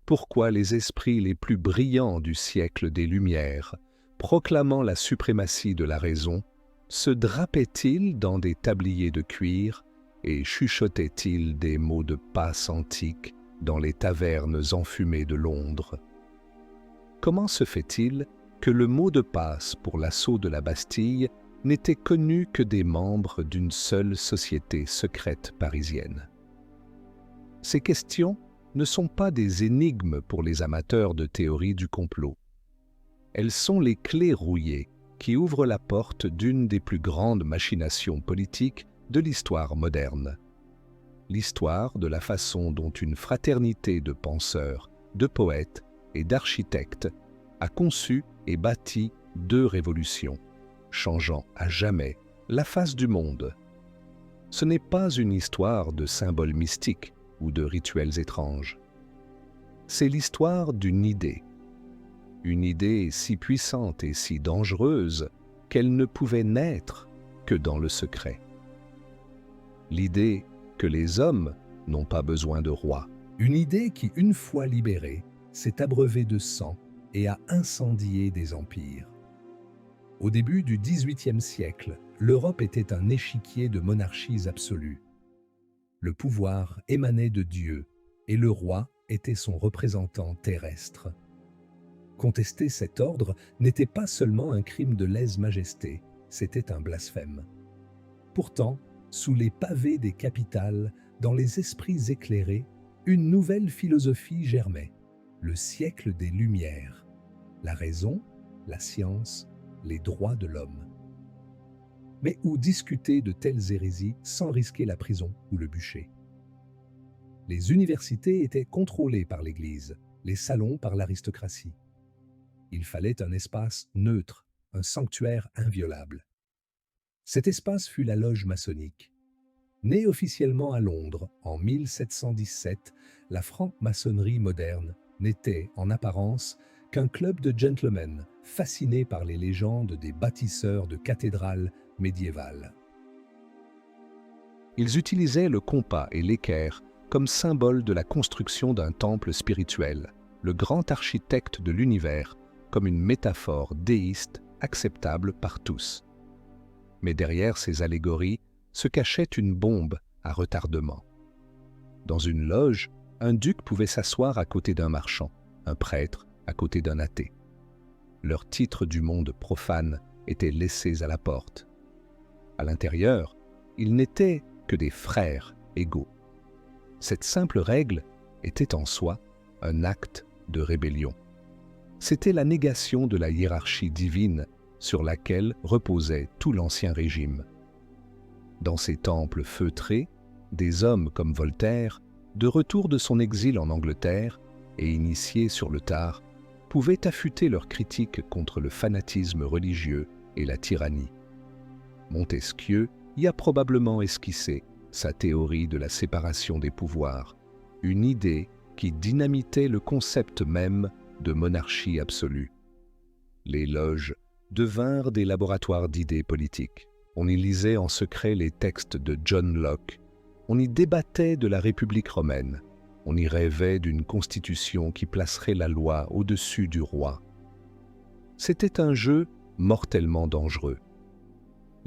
pourquoi les esprits les plus brillants du siècle des Lumières, proclamant la suprématie de la raison, se drapaient-ils dans des tabliers de cuir et chuchotaient-ils des mots de passe antiques dans les tavernes enfumées de Londres? Comment se fait-il que le mot de passe pour l'assaut de la Bastille n'était connu que des membres d'une seule société secrète parisienne? Ces questions ne sont pas des énigmes pour les amateurs de théorie du complot. Elles sont les clés rouillées qui ouvrent la porte d'une des plus grandes machinations politiques de l'histoire moderne. L'histoire de la façon dont une fraternité de penseurs, de poètes et d'architectes a conçu et bâti deux révolutions, changeant à jamais la face du monde. Ce n'est pas une histoire de symboles mystiques ou de rituels étranges. C'est l'histoire d'une idée. Une idée si puissante et si dangereuse qu'elle ne pouvait naître que dans le secret. L'idée que les hommes n'ont pas besoin de rois. Une idée qui, une fois libérée, s'est abreuvée de sang et a incendié des empires. Au début du XVIIIe siècle, l'Europe était un échiquier de monarchies absolues. Le pouvoir émanait de Dieu et le roi était son représentant terrestre. Contester cet ordre n'était pas seulement un crime de lèse-majesté, c'était un blasphème. Pourtant, sous les pavés des capitales, dans les esprits éclairés, une nouvelle philosophie germait, le siècle des Lumières, la raison, la science, les droits de l'homme. Mais où discuter de telles hérésies sans risquer la prison ou le bûcher? Les universités étaient contrôlées par l'Église, les salons par l'aristocratie. Il fallait un espace neutre, un sanctuaire inviolable. Cet espace fut la loge maçonnique. Née officiellement à Londres en 1717, la franc-maçonnerie moderne n'était, en apparence, qu'un club de gentlemen fascinés par les légendes des bâtisseurs de cathédrales médiévales. Ils utilisaient le compas et l'équerre comme symbole de la construction d'un temple spirituel, le grand architecte de l'univers comme une métaphore déiste acceptable par tous. Mais derrière ces allégories se cachait une bombe à retardement. Dans une loge, un duc pouvait s'asseoir à côté d'un marchand, un prêtre à côté d'un athée. Leurs titres du monde profane étaient laissés à la porte. À l'intérieur, ils n'étaient que des frères égaux. Cette simple règle était en soi un acte de rébellion. C'était la négation de la hiérarchie divine sur laquelle reposait tout l'Ancien Régime. Dans ces temples feutrés, des hommes comme Voltaire, de retour de son exil en Angleterre et initiés sur le tard, pouvaient affûter leurs critiques contre le fanatisme religieux et la tyrannie. Montesquieu y a probablement esquissé sa théorie de la séparation des pouvoirs, une idée qui dynamitait le concept même de monarchie absolue. Les loges devinrent des laboratoires d'idées politiques. On y lisait en secret les textes de John Locke. On y débattait de la République romaine. On y rêvait d'une constitution qui placerait la loi au-dessus du roi. C'était un jeu mortellement dangereux.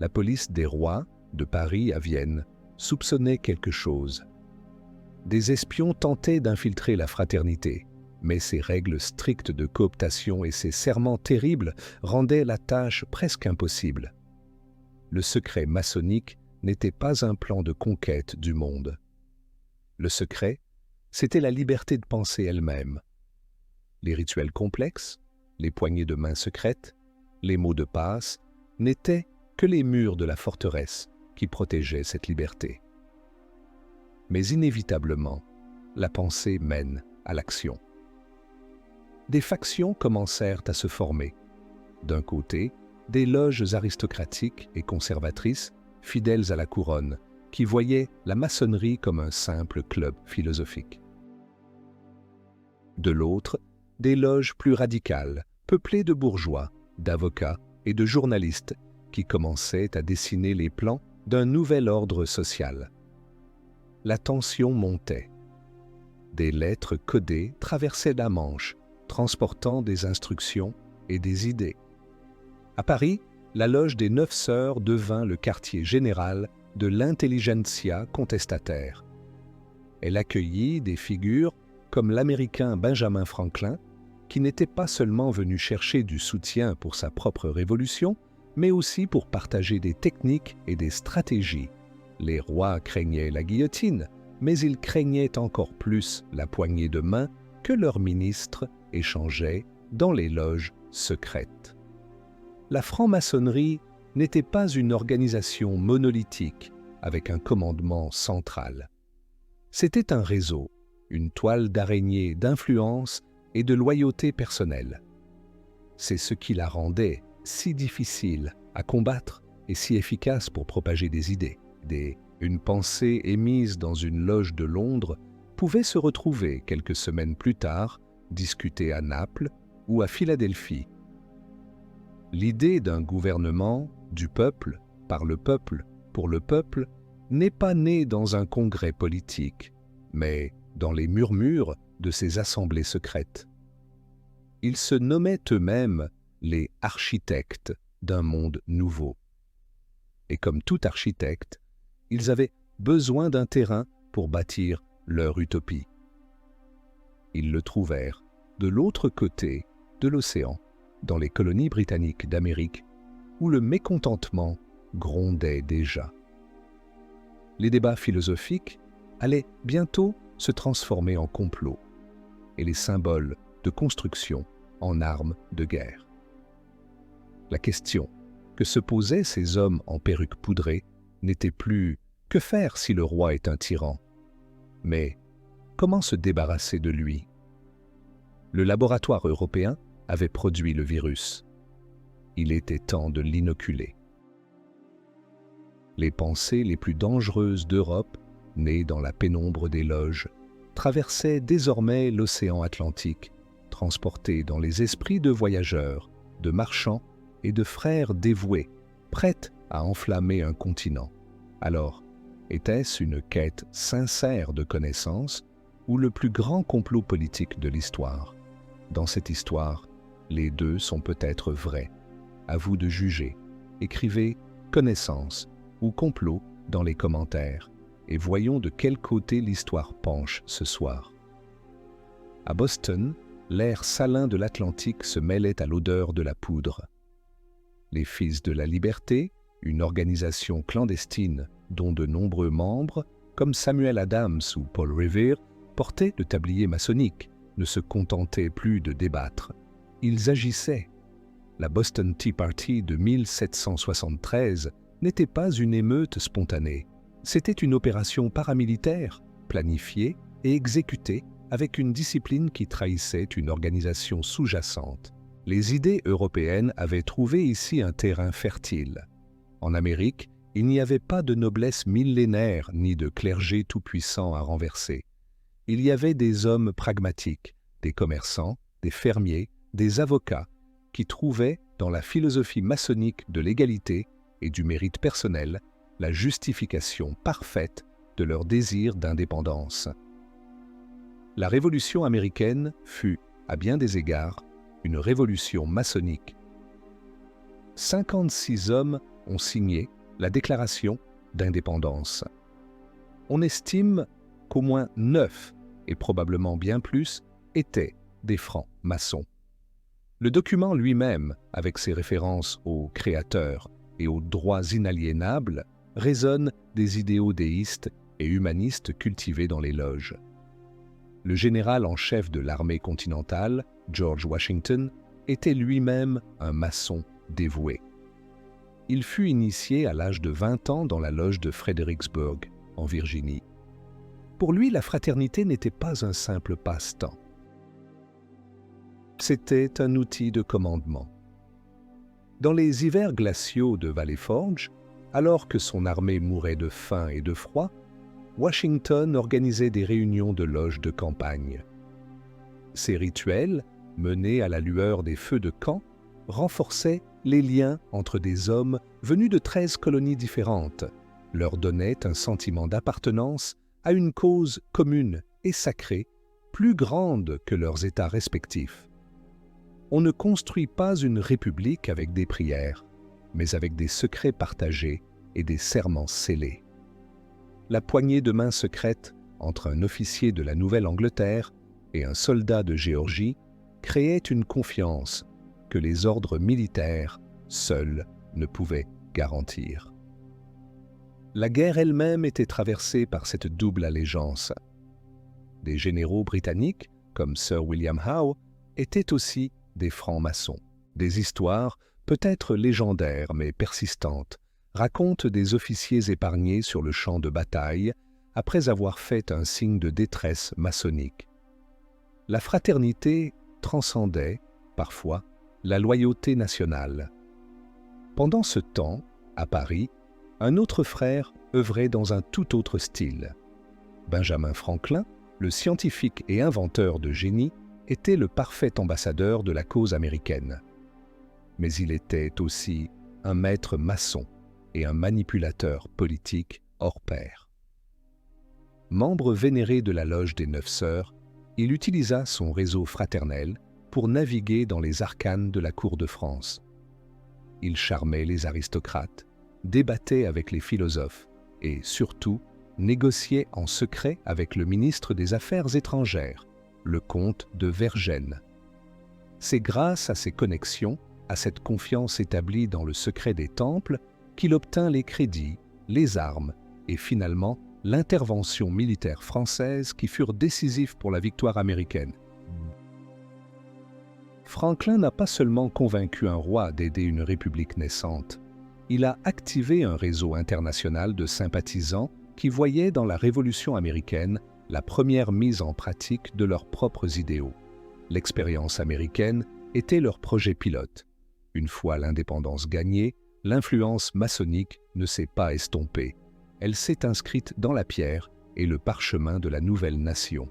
La police des rois, de Paris à Vienne, soupçonnait quelque chose. Des espions tentaient d'infiltrer la fraternité, mais ces règles strictes de cooptation et ces serments terribles rendaient la tâche presque impossible. Le secret maçonnique n'était pas un plan de conquête du monde. Le secret, c'était la liberté de penser elle-même. Les rituels complexes, les poignées de main secrètes, les mots de passe, n'étaient que les murs de la forteresse qui protégeaient cette liberté. Mais inévitablement, la pensée mène à l'action. Des factions commencèrent à se former. D'un côté, des loges aristocratiques et conservatrices, fidèles à la couronne, qui voyaient la maçonnerie comme un simple club philosophique. De l'autre, des loges plus radicales, peuplées de bourgeois, d'avocats et de journalistes qui commençaient à dessiner les plans d'un nouvel ordre social. La tension montait. des lettres codées traversaient la Manche, transportant des instructions et des idées. À Paris, la loge des 9 Sœurs devint le quartier général de l'intelligentsia contestataire. Elle accueillit des figures comme l'Américain Benjamin Franklin, qui n'était pas seulement venu chercher du soutien pour sa propre révolution, mais aussi pour partager des techniques et des stratégies. Les rois craignaient la guillotine, mais ils craignaient encore plus la poignée de main que leurs ministres échangeaient dans les loges secrètes. La franc-maçonnerie n'était pas une organisation monolithique avec un commandement central. C'était un réseau, une toile d'araignée d'influence et de loyauté personnelle. C'est ce qui la rendait si difficile à combattre et si efficace pour propager des idées. Une pensée émise dans une loge de Londres pouvait se retrouver quelques semaines plus tard, discutée à Naples ou à Philadelphie. L'idée d'un gouvernement, du peuple, par le peuple, pour le peuple, n'est pas née dans un congrès politique, mais dans les murmures de ces assemblées secrètes. Ils se nommaient eux-mêmes les architectes d'un monde nouveau. Et comme tout architecte, ils avaient besoin d'un terrain pour bâtir leur utopie. Ils le trouvèrent de l'autre côté de l'océan, dans les colonies britanniques d'Amérique, où le mécontentement grondait déjà. Les débats philosophiques allaient bientôt se transformer en complots, et les symboles de construction en armes de guerre. La question que se posaient ces hommes en perruque poudrée n'était plus « que faire si le roi est un tyran ?» mais « comment se débarrasser de lui ?» Le laboratoire européen avait produit le virus. Il était temps de l'inoculer. Les pensées les plus dangereuses d'Europe, nées dans la pénombre des loges, traversaient désormais l'océan Atlantique, transportées dans les esprits de voyageurs, de marchands et de frères dévoués, prêtes à enflammer un continent. Alors, était-ce une quête sincère de connaissance ou le plus grand complot politique de l'histoire? Dans cette histoire, les deux sont peut-être vrais. À vous de juger. Écrivez « connaissance » ou « complot » dans les commentaires et voyons de quel côté l'histoire penche ce soir. À Boston, l'air salin de l'Atlantique se mêlait à l'odeur de la poudre. Les Fils de la Liberté, une organisation clandestine dont de nombreux membres, comme Samuel Adams ou Paul Revere, portaient le tablier maçonnique, ne se contentaient plus de débattre. Ils agissaient. La Boston Tea Party de 1773 n'était pas une émeute spontanée. C'était une opération paramilitaire, planifiée et exécutée avec une discipline qui trahissait une organisation sous-jacente. Les idées européennes avaient trouvé ici un terrain fertile. En Amérique, il n'y avait pas de noblesse millénaire ni de clergé tout-puissant à renverser. Il y avait des hommes pragmatiques, des commerçants, des fermiers, des avocats, qui trouvaient dans la philosophie maçonnique de l'égalité et du mérite personnel la justification parfaite de leur désir d'indépendance. La Révolution américaine fut, à bien des égards, une révolution maçonnique. 56 hommes ont signé la déclaration d'indépendance. On estime qu'au moins 9, et probablement bien plus, étaient des francs-maçons. Le document lui-même, avec ses références au Créateur et aux droits inaliénables, résonne des idéaux déistes et humanistes cultivés dans les loges. Le général en chef de l'armée continentale, George Washington, était lui-même un maçon dévoué. Il fut initié à l'âge de 20 ans dans la loge de Fredericksburg, en Virginie. Pour lui, la fraternité n'était pas un simple passe-temps. C'était un outil de commandement. Dans les hivers glaciaux de Valley Forge, alors que son armée mourait de faim et de froid, Washington organisait des réunions de loges de campagne. Ces rituels, menés à la lueur des feux de camp, renforçaient les liens entre des hommes venus de 13 colonies différentes, leur donnaient un sentiment d'appartenance à une cause commune et sacrée plus grandes que leurs États respectifs. On ne construit pas une république avec des prières, mais avec des secrets partagés et des serments scellés. La poignée de main secrète entre un officier de la Nouvelle-Angleterre et un soldat de Géorgie créait une confiance que les ordres militaires, seuls, ne pouvaient garantir. La guerre elle-même était traversée par cette double allégeance. Des généraux britanniques, comme Sir William Howe, étaient aussi des francs-maçons. Des histoires, peut-être légendaires mais persistantes, racontent des officiers épargnés sur le champ de bataille après avoir fait un signe de détresse maçonnique. La fraternité transcendait, parfois, la loyauté nationale. Pendant ce temps, à Paris, un autre frère œuvrait dans un tout autre style. Benjamin Franklin, le scientifique et inventeur de génie, était le parfait ambassadeur de la cause américaine. Mais il était aussi un maître maçon et un manipulateur politique hors pair. Membre vénéré de la Loge des Neuf Sœurs, il utilisa son réseau fraternel pour naviguer dans les arcanes de la cour de France. Il charmait les aristocrates, débattait avec les philosophes et, surtout, négociait en secret avec le ministre des Affaires étrangères, le comte de Vergennes. C'est grâce à ces connexions, à cette confiance établie dans le secret des temples, qu'il obtint les crédits, les armes et finalement l'intervention militaire française qui furent décisifs pour la victoire américaine. Franklin n'a pas seulement convaincu un roi d'aider une république naissante, il a activé un réseau international de sympathisants qui voyaient dans la Révolution américaine la première mise en pratique de leurs propres idéaux. L'expérience américaine était leur projet pilote. Une fois l'indépendance gagnée, l'influence maçonnique ne s'est pas estompée. Elle s'est inscrite dans la pierre et le parchemin de la nouvelle nation.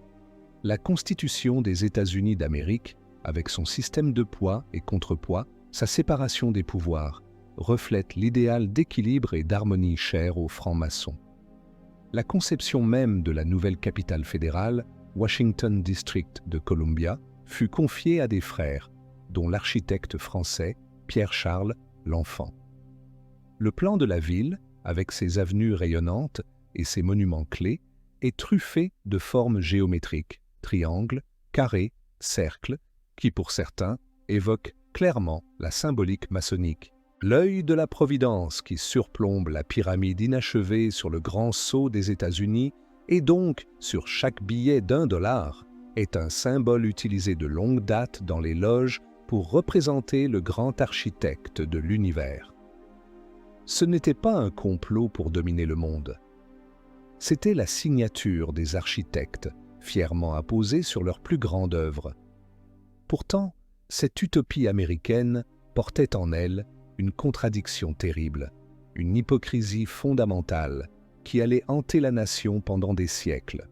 La Constitution des États-Unis d'Amérique, avec son système de poids et contrepoids, sa séparation des pouvoirs, reflète l'idéal d'équilibre et d'harmonie cher aux francs-maçons. La conception même de la nouvelle capitale fédérale, Washington District de Columbia, fut confiée à des frères, dont l'architecte français Pierre-Charles L'Enfant. Le plan de la ville, avec ses avenues rayonnantes et ses monuments clés, est truffé de formes géométriques, triangles, carrés, cercles, qui pour certains évoquent clairement la symbolique maçonnique. L'œil de la Providence qui surplombe la pyramide inachevée sur le grand sceau des États-Unis et donc sur chaque billet d'$1 est un symbole utilisé de longue date dans les loges pour représenter le grand architecte de l'univers. Ce n'était pas un complot pour dominer le monde. C'était la signature des architectes, fièrement apposée sur leur plus grande œuvre. Pourtant, cette utopie américaine portait en elle une contradiction terrible, une hypocrisie fondamentale qui allait hanter la nation pendant des siècles.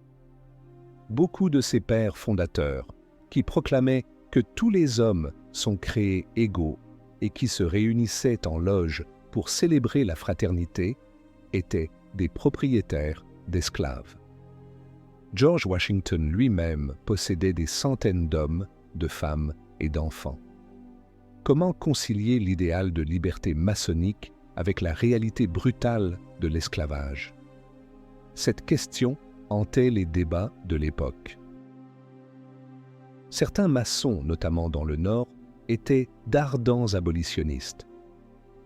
Beaucoup de ses pères fondateurs, qui proclamaient que tous les hommes sont créés égaux et qui se réunissaient en loge pour célébrer la fraternité, étaient des propriétaires d'esclaves. George Washington lui-même possédait des centaines d'hommes, de femmes et d'enfants. Comment concilier l'idéal de liberté maçonnique avec la réalité brutale de l'esclavage? Cette question hantait les débats de l'époque. Certains maçons, notamment dans le Nord, étaient d'ardents abolitionnistes.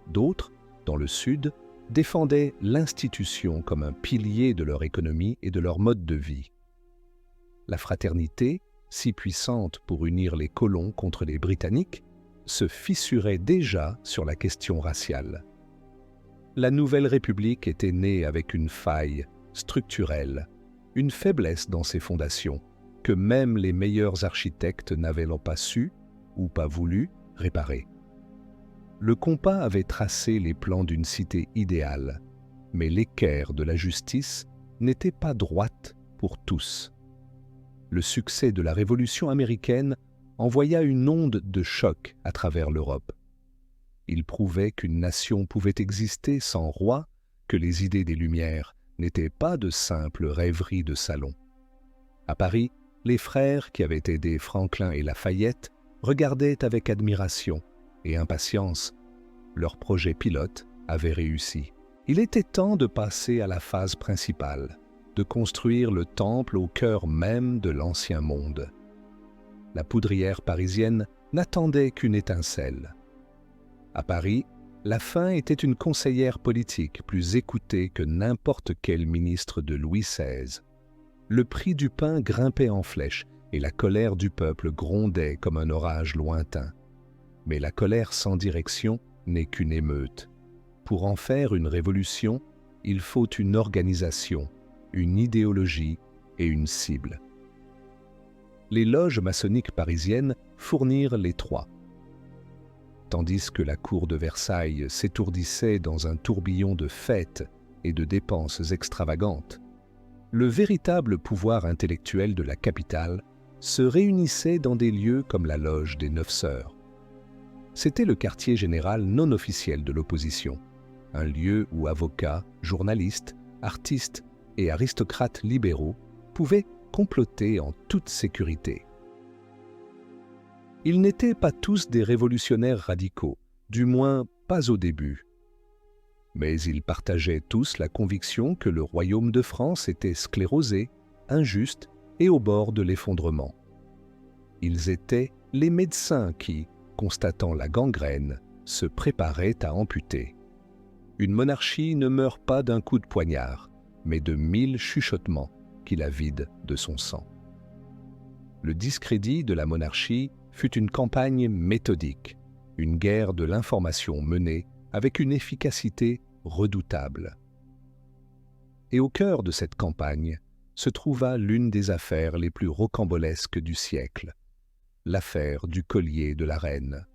D'autres, dans le Sud, défendaient l'institution comme un pilier de leur économie et de leur mode de vie. La fraternité, si puissante pour unir les colons contre les Britanniques, se fissurait déjà sur la question raciale. La Nouvelle République était née avec une faille structurelle, une faiblesse dans ses fondations, que même les meilleurs architectes n'avaient pas su, ou pas voulu, réparer. Le compas avait tracé les plans d'une cité idéale, mais l'équerre de la justice n'était pas droite pour tous. Le succès de la Révolution américaine envoya une onde de choc à travers l'Europe. Il prouvait qu'une nation pouvait exister sans roi, que les idées des Lumières n'étaient pas de simples rêveries de salon. À Paris, les frères qui avaient aidé Franklin et Lafayette regardaient avec admiration et impatience. Leur projet pilote avait réussi. Il était temps de passer à la phase principale, de construire le temple au cœur même de l'ancien monde. La poudrière parisienne n'attendait qu'une étincelle. À Paris, la faim était une conseillère politique plus écoutée que n'importe quel ministre de Louis XVI. Le prix du pain grimpait en flèche et la colère du peuple grondait comme un orage lointain. Mais la colère sans direction n'est qu'une émeute. Pour en faire une révolution, il faut une organisation, une idéologie et une cible. Les loges maçonniques parisiennes fournirent les trois. Tandis que la cour de Versailles s'étourdissait dans un tourbillon de fêtes et de dépenses extravagantes, le véritable pouvoir intellectuel de la capitale se réunissait dans des lieux comme la loge des Neuf Sœurs. C'était le quartier général non officiel de l'opposition, un lieu où avocats, journalistes, artistes et aristocrates libéraux pouvaient comploter en toute sécurité. Ils n'étaient pas tous des révolutionnaires radicaux, du moins pas au début. Mais ils partageaient tous la conviction que le royaume de France était sclérosé, injuste et au bord de l'effondrement. Ils étaient les médecins qui, constatant la gangrène, se préparaient à amputer. Une monarchie ne meurt pas d'un coup de poignard, mais de 1000 chuchotements qui la vident de son sang. Le discrédit de la monarchie fut une campagne méthodique, une guerre de l'information menée avec une efficacité redoutable. Et au cœur de cette campagne se trouva l'une des affaires les plus rocambolesques du siècle, l'affaire du collier de la reine.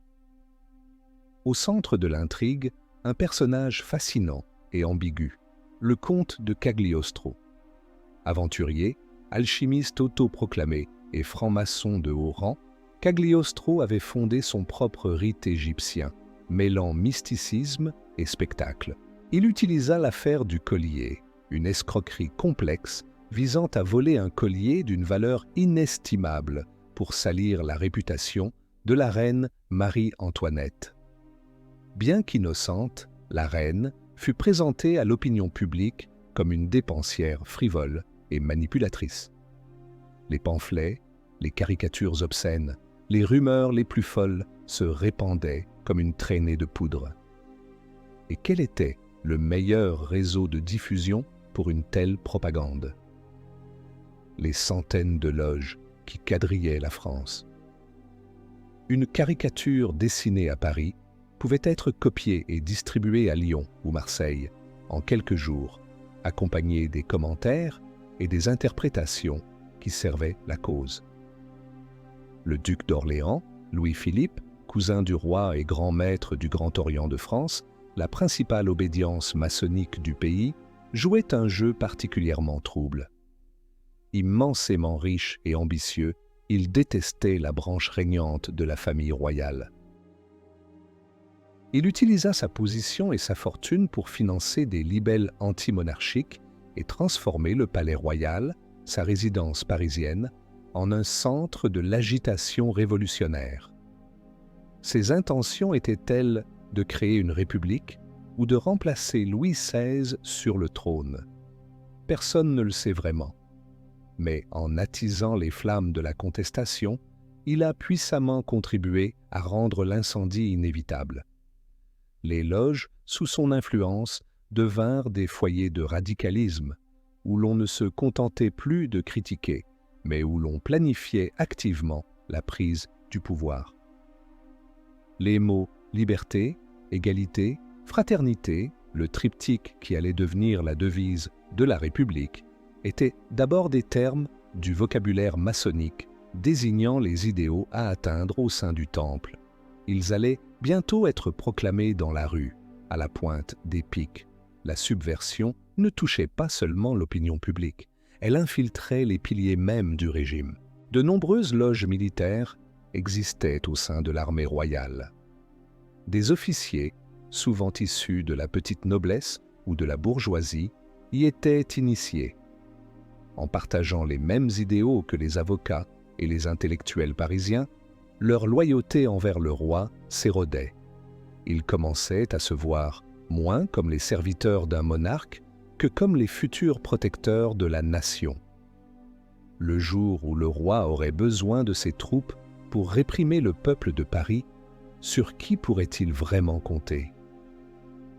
Au centre de l'intrigue, un personnage fascinant et ambigu, le comte de Cagliostro. Aventurier, alchimiste autoproclamé et franc-maçon de haut rang, Cagliostro avait fondé son propre rite égyptien, mêlant mysticisme et spectacle. Il utilisa l'affaire du collier, une escroquerie complexe visant à voler un collier d'une valeur inestimable pour salir la réputation de la reine Marie-Antoinette. Bien qu'innocente, la reine fut présentée à l'opinion publique comme une dépensière frivole et manipulatrice. Les pamphlets, les caricatures obscènes, les rumeurs les plus folles se répandaient comme une traînée de poudre. Et quel était le meilleur réseau de diffusion pour une telle propagande? Les centaines de loges qui quadrillaient la France. Une caricature dessinée à Paris pouvait être copiée et distribuée à Lyon ou Marseille en quelques jours, accompagnée des commentaires et des interprétations qui servaient la cause. Le duc d'Orléans, Louis-Philippe, cousin du roi et grand maître du Grand Orient de France, la principale obédience maçonnique du pays, jouait un jeu particulièrement trouble. Immensément riche et ambitieux, il détestait la branche régnante de la famille royale. Il utilisa sa position et sa fortune pour financer des libelles anti-monarchiques et transformer le palais royal, sa résidence parisienne, en un centre de l'agitation révolutionnaire. Ses intentions étaient-elles de créer une république ou de remplacer Louis XVI sur le trône? Personne ne le sait vraiment. Mais en attisant les flammes de la contestation, il a puissamment contribué à rendre l'incendie inévitable. Les loges, sous son influence, devinrent des foyers de radicalisme, où l'on ne se contentait plus de critiquer, mais où l'on planifiait activement la prise du pouvoir. Les mots liberté, égalité, fraternité, le triptyque qui allait devenir la devise de la République, étaient d'abord des termes du vocabulaire maçonnique désignant les idéaux à atteindre au sein du temple. Ils allaient bientôt être proclamés dans la rue, à la pointe des pics. La subversion ne touchait pas seulement l'opinion publique, elle infiltrait les piliers mêmes du régime. De nombreuses loges militaires existaient au sein de l'armée royale. Des officiers, souvent issus de la petite noblesse ou de la bourgeoisie, y étaient initiés. en partageant les mêmes idéaux que les avocats et les intellectuels parisiens, leur loyauté envers le roi s'érodait. Ils commençaient à se voir moins comme les serviteurs d'un monarque que comme les futurs protecteurs de la nation. Le jour où le roi aurait besoin de ses troupes pour réprimer le peuple de Paris, sur qui pourrait-il vraiment compter?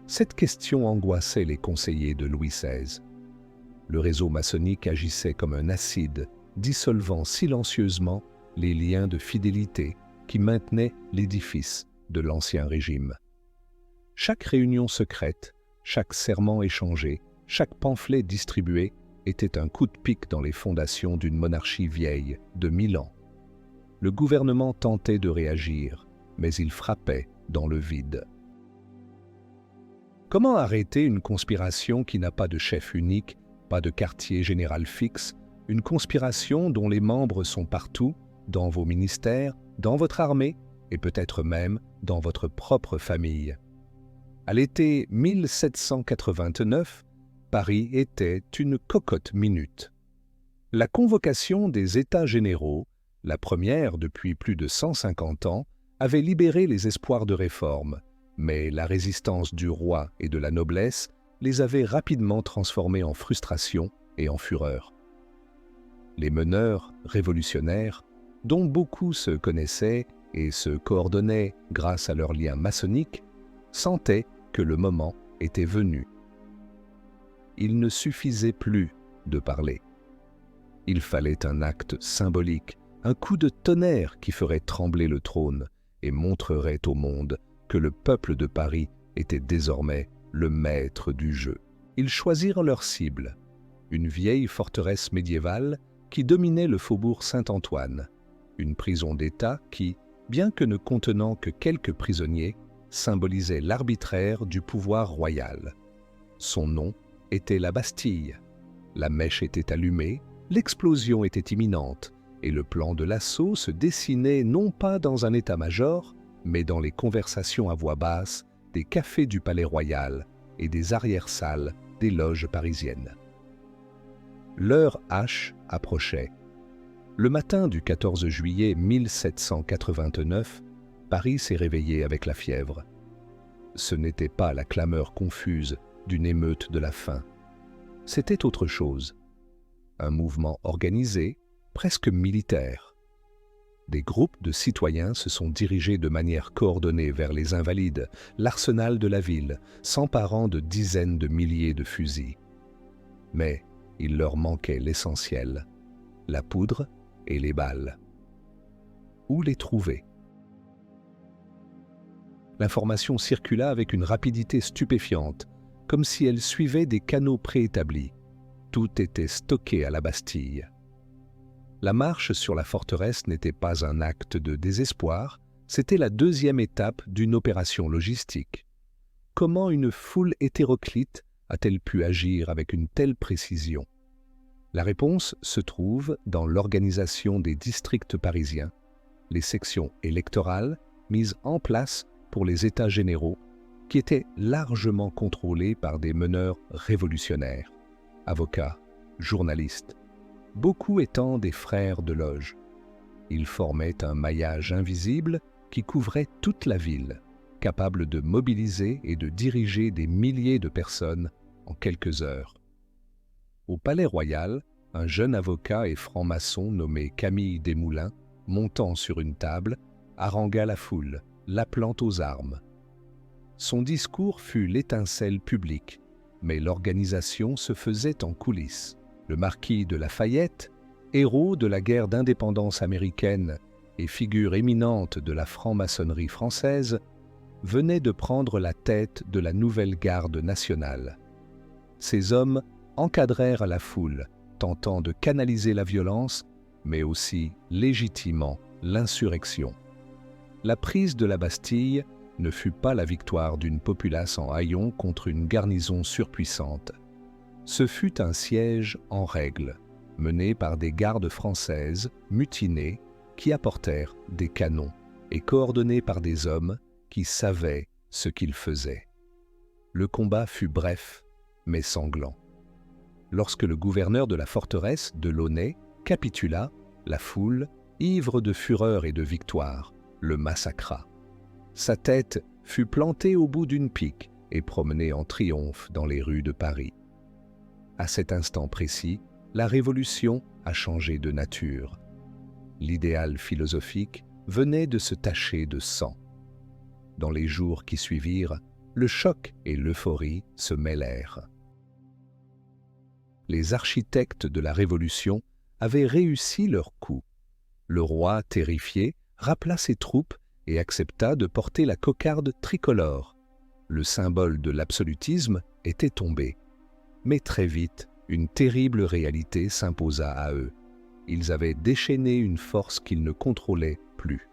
Cette question angoissait les conseillers de Louis XVI. Le réseau maçonnique agissait comme un acide, dissolvant silencieusement les liens de fidélité qui maintenaient l'édifice de l'Ancien Régime. Chaque réunion secrète, chaque serment échangé, chaque pamphlet distribué était un coup de pic dans les fondations d'une monarchie vieille de 1000 ans. Le gouvernement tentait de réagir, mais il frappait dans le vide. Comment arrêter une conspiration qui n'a pas de chef unique, pas de quartier général fixe, une conspiration dont les membres sont partout, dans vos ministères, dans votre armée et peut-être même dans votre propre famille? À l'été 1789, Paris était une cocotte minute. La convocation des États généraux, la première depuis plus de 150 ans, avait libéré les espoirs de réforme, mais la résistance du roi et de la noblesse les avait rapidement transformés en frustration et en fureur. Les meneurs révolutionnaires, dont beaucoup se connaissaient et se coordonnaient grâce à leurs liens maçonniques, sentaient que le moment était venu. Il ne suffisait plus de parler. Il fallait un acte symbolique, un coup de tonnerre qui ferait trembler le trône et montrerait au monde que le peuple de Paris était désormais le maître du jeu. Ils choisirent leur cible, une vieille forteresse médiévale qui dominait le faubourg Saint-Antoine, une prison d'État qui, bien que ne contenant que quelques prisonniers, symbolisait l'arbitraire du pouvoir royal. Son nom était la Bastille. La mèche était allumée, l'explosion était imminente, et le plan de l'assaut se dessinait non pas dans un état-major, mais dans les conversations à voix basse des cafés du Palais Royal et des arrière-salles des loges parisiennes. L'heure H approchait. Le matin du 14 juillet 1789, Paris s'est réveillé avec la fièvre. Ce n'était pas la clameur confuse d'une émeute de la faim. C'était autre chose. Un mouvement organisé, presque militaire. Des groupes de citoyens se sont dirigés de manière coordonnée vers les Invalides, l'arsenal de la ville, s'emparant de dizaines de milliers de fusils. Mais il leur manquait l'essentiel, la poudre et les balles. Où les trouver? L'information circula avec une rapidité stupéfiante, comme si elle suivait des canaux préétablis. Tout était stocké à la Bastille. La marche sur la forteresse n'était pas un acte de désespoir, c'était la deuxième étape d'une opération logistique. Comment une foule hétéroclite a-t-elle pu agir avec une telle précision? La réponse se trouve dans l'organisation des districts parisiens, les sections électorales mises en place pour les États généraux, qui étaient largement contrôlés par des meneurs révolutionnaires, avocats, journalistes, beaucoup étant des frères de loge. Ils formaient un maillage invisible qui couvrait toute la ville, capable de mobiliser et de diriger des milliers de personnes en quelques heures. Au Palais Royal, un jeune avocat et franc-maçon nommé Camille Desmoulins, montant sur une table, harangua la foule, l'appelant aux armes. Son discours fut l'étincelle publique, mais l'organisation se faisait en coulisses. Le marquis de Lafayette, héros de la guerre d'indépendance américaine et figure éminente de la franc-maçonnerie française, venait de prendre la tête de la nouvelle garde nationale. Ces hommes encadrèrent la foule, tentant de canaliser la violence, mais aussi légitimant l'insurrection. La prise de la Bastille ne fut pas la victoire d'une populace en haillons contre une garnison surpuissante. Ce fut un siège en règle, mené par des gardes françaises mutinées qui apportèrent des canons et coordonnés par des hommes qui savaient ce qu'ils faisaient. Le combat fut bref, mais sanglant. lorsque le gouverneur de la forteresse de Launay capitula, la foule, ivre de fureur et de victoire, le massacra. Sa tête fut plantée au bout d'une pique et promenée en triomphe dans les rues de Paris. À cet instant précis, la Révolution a changé de nature. L'idéal philosophique venait de se tacher de sang. Dans les jours qui suivirent, le choc et l'euphorie se mêlèrent. Les architectes de la Révolution avaient réussi leur coup. Le roi, terrifié, rappela ses troupes et accepta de porter la cocarde tricolore. Le symbole de l'absolutisme était tombé. Mais très vite, une terrible réalité s'imposa à eux. Ils avaient déchaîné une force qu'ils ne contrôlaient plus.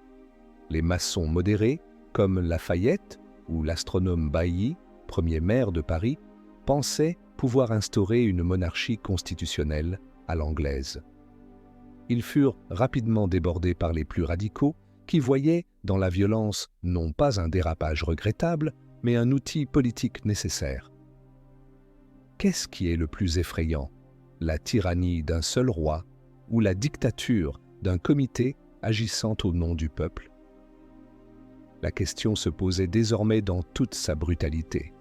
Les maçons modérés, comme Lafayette ou l'astronome Bailly, premier maire de Paris, pensaient pouvoir instaurer une monarchie constitutionnelle à l'anglaise. Ils furent rapidement débordés par les plus radicaux qui voyaient dans la violence non pas un dérapage regrettable, mais un outil politique nécessaire. Qu'est-ce qui est le plus effrayant, la tyrannie d'un seul roi ou la dictature d'un comité agissant au nom du peuple? La question se posait désormais dans toute sa brutalité.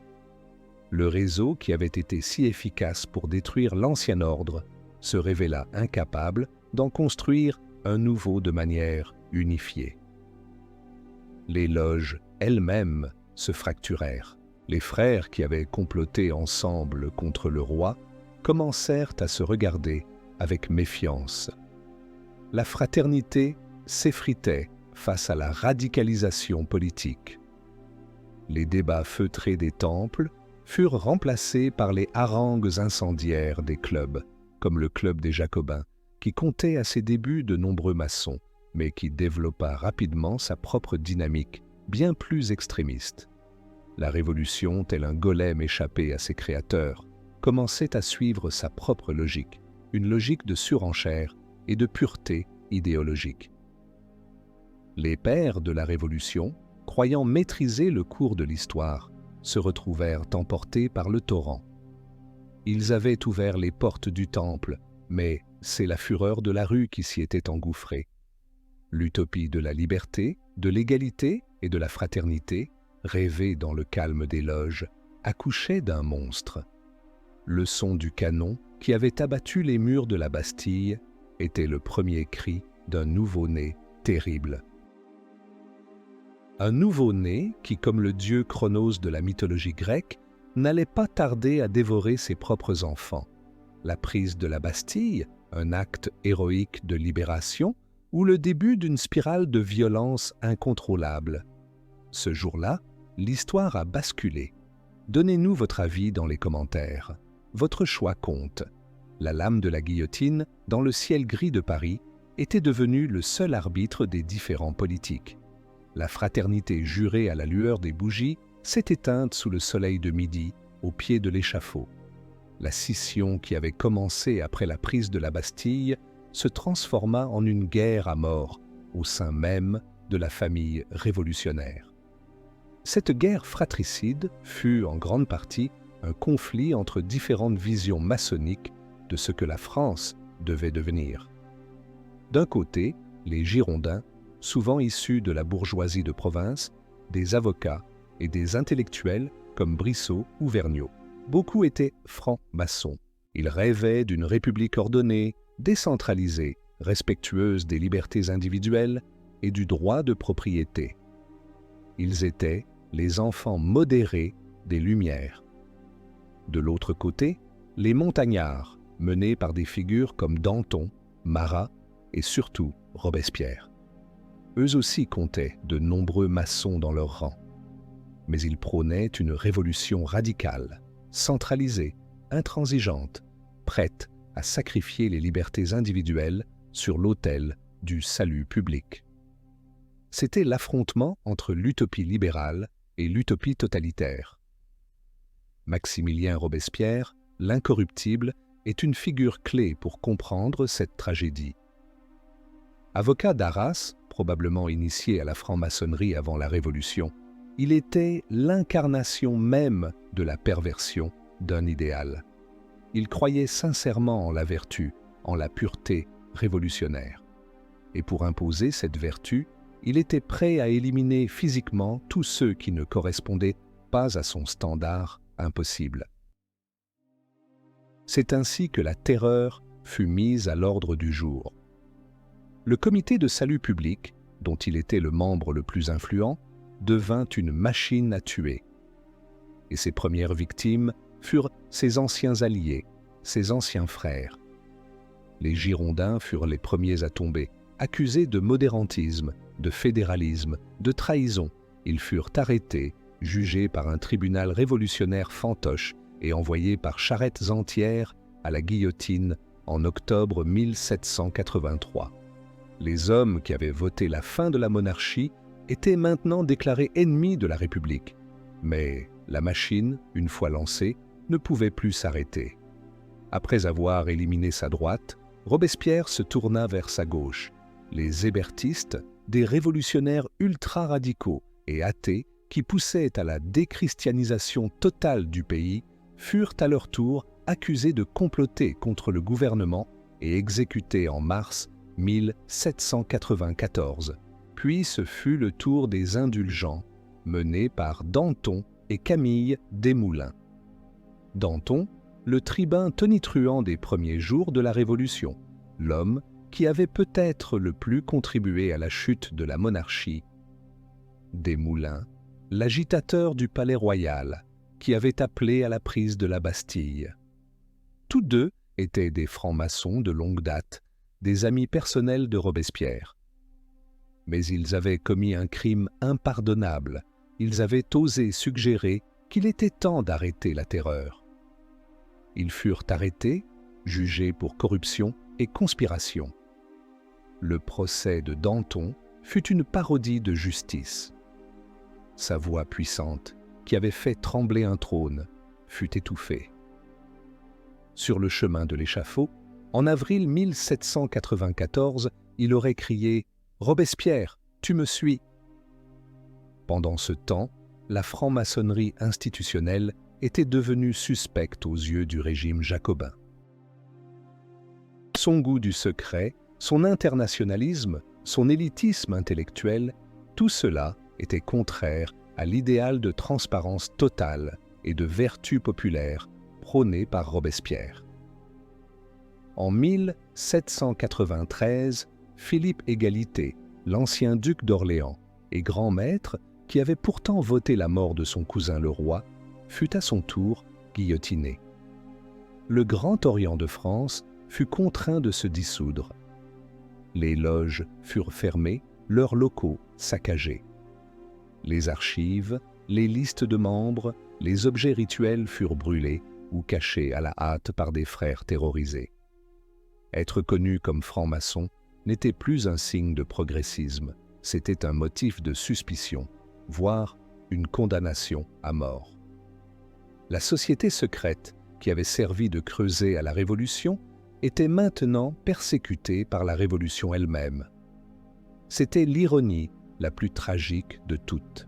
Le réseau qui avait été si efficace pour détruire l'ancien ordre se révéla incapable d'en construire un nouveau de manière unifiée. Les loges elles-mêmes se fracturèrent. Les frères qui avaient comploté ensemble contre le roi commencèrent à se regarder avec méfiance. La fraternité s'effritait face à la radicalisation politique. Les débats feutrés des temples furent remplacés par les harangues incendiaires des clubs, comme le Club des Jacobins, qui comptait à ses débuts de nombreux maçons, mais qui développa rapidement sa propre dynamique, bien plus extrémiste. La Révolution, tel un golem échappé à ses créateurs, commençait à suivre sa propre logique, une logique de surenchère et de pureté idéologique. Les pères de la Révolution, croyant maîtriser le cours de l'histoire, se retrouvèrent emportés par le torrent. Ils avaient ouvert les portes du temple, mais c'est la fureur de la rue qui s'y était engouffrée. L'utopie de la liberté, de l'égalité et de la fraternité, rêvée dans le calme des loges, accouchait d'un monstre. Le son du canon, qui avait abattu les murs de la Bastille, était le premier cri d'un nouveau-né terrible. Un nouveau-né qui, comme le dieu Chronos de la mythologie grecque, n'allait pas tarder à dévorer ses propres enfants. La prise de la Bastille, un acte héroïque de libération, ou le début d'une spirale de violence incontrôlable. Ce jour-là, l'histoire a basculé. Donnez-nous votre avis dans les commentaires. Votre choix compte. La lame de la guillotine, dans le ciel gris de Paris, était devenue le seul arbitre des différends politiques. La fraternité jurée à la lueur des bougies s'est éteinte sous le soleil de midi, au pied de l'échafaud. La scission qui avait commencé après la prise de la Bastille se transforma en une guerre à mort au sein même de la famille révolutionnaire. Cette guerre fratricide fut en grande partie un conflit entre différentes visions maçonniques de ce que la France devait devenir. D'un côté, les Girondins, souvent issus de la bourgeoisie de province, des avocats et des intellectuels comme Brissot ou Vergniaud. Beaucoup étaient francs-maçons. Ils rêvaient d'une république ordonnée, décentralisée, respectueuse des libertés individuelles et du droit de propriété. Ils étaient les enfants modérés des Lumières. De l'autre côté, les montagnards, menés par des figures comme Danton, Marat et surtout Robespierre. Eux aussi comptaient de nombreux maçons dans leur rang. Mais ils prônaient une révolution radicale, centralisée, intransigeante, prête à sacrifier les libertés individuelles sur l'autel du salut public. C'était l'affrontement entre l'utopie libérale et l'utopie totalitaire. Maximilien Robespierre, l'incorruptible, est une figure clé pour comprendre cette tragédie. Avocat d'Arras, probablement initié à la franc-maçonnerie avant la Révolution, il était l'incarnation même de la perversion d'un idéal. il croyait sincèrement en la vertu, en la pureté révolutionnaire. Et pour imposer cette vertu, il était prêt à éliminer physiquement tous ceux qui ne correspondaient pas à son standard impossible. C'est ainsi que la terreur fut mise à l'ordre du jour. Le comité de salut public, dont il était le membre le plus influent, devint une machine à tuer. Et ses premières victimes furent ses anciens alliés, ses anciens frères. Les Girondins furent les premiers à tomber, accusés de modérantisme, de fédéralisme, de trahison. Ils furent arrêtés, jugés par un tribunal révolutionnaire fantoche et envoyés par charrettes entières à la guillotine en octobre 1783. Les hommes qui avaient voté la fin de la monarchie étaient maintenant déclarés ennemis de la République. Mais la machine, une fois lancée, ne pouvait plus s'arrêter. Après avoir éliminé sa droite, Robespierre se tourna vers sa gauche. Les hébertistes, des révolutionnaires ultra-radicaux et athées qui poussaient à la déchristianisation totale du pays, furent à leur tour accusés de comploter contre le gouvernement et exécutés en mars 1794. Puis ce fut le tour des indulgents, menés par Danton et Camille Desmoulins. Danton, le tribun tonitruant des premiers jours de la Révolution, l'homme qui avait peut-être le plus contribué à la chute de la monarchie. Desmoulins, l'agitateur du palais royal, qui avait appelé à la prise de la Bastille. Tous deux étaient des francs-maçons de longue date, des amis personnels de Robespierre. Mais ils avaient commis un crime impardonnable. Ils avaient osé suggérer qu'il était temps d'arrêter la terreur. Ils furent arrêtés, jugés pour corruption et conspiration. Le procès de Danton fut une parodie de justice. Sa voix puissante, qui avait fait trembler un trône, fut étouffée. Sur le chemin de l'échafaud, en avril 1794, il aurait crié « Robespierre, tu me suis !» Pendant ce temps, la franc-maçonnerie institutionnelle était devenue suspecte aux yeux du régime jacobin. Son goût du secret, son internationalisme, son élitisme intellectuel, tout cela était contraire à l'idéal de transparence totale et de vertu populaire prôné par Robespierre. En 1793, Philippe Égalité, l'ancien duc d'Orléans et grand maître, qui avait pourtant voté la mort de son cousin le roi, fut à son tour guillotiné. Le Grand Orient de France fut contraint de se dissoudre. Les loges furent fermées, leurs locaux saccagés. Les archives, les listes de membres, les objets rituels furent brûlés ou cachés à la hâte par des frères terrorisés. Être connu comme franc-maçon n'était plus un signe de progressisme, c'était un motif de suspicion, voire une condamnation à mort. La société secrète, qui avait servi de creuset à la Révolution, était maintenant persécutée par la Révolution elle-même. C'était l'ironie la plus tragique de toutes.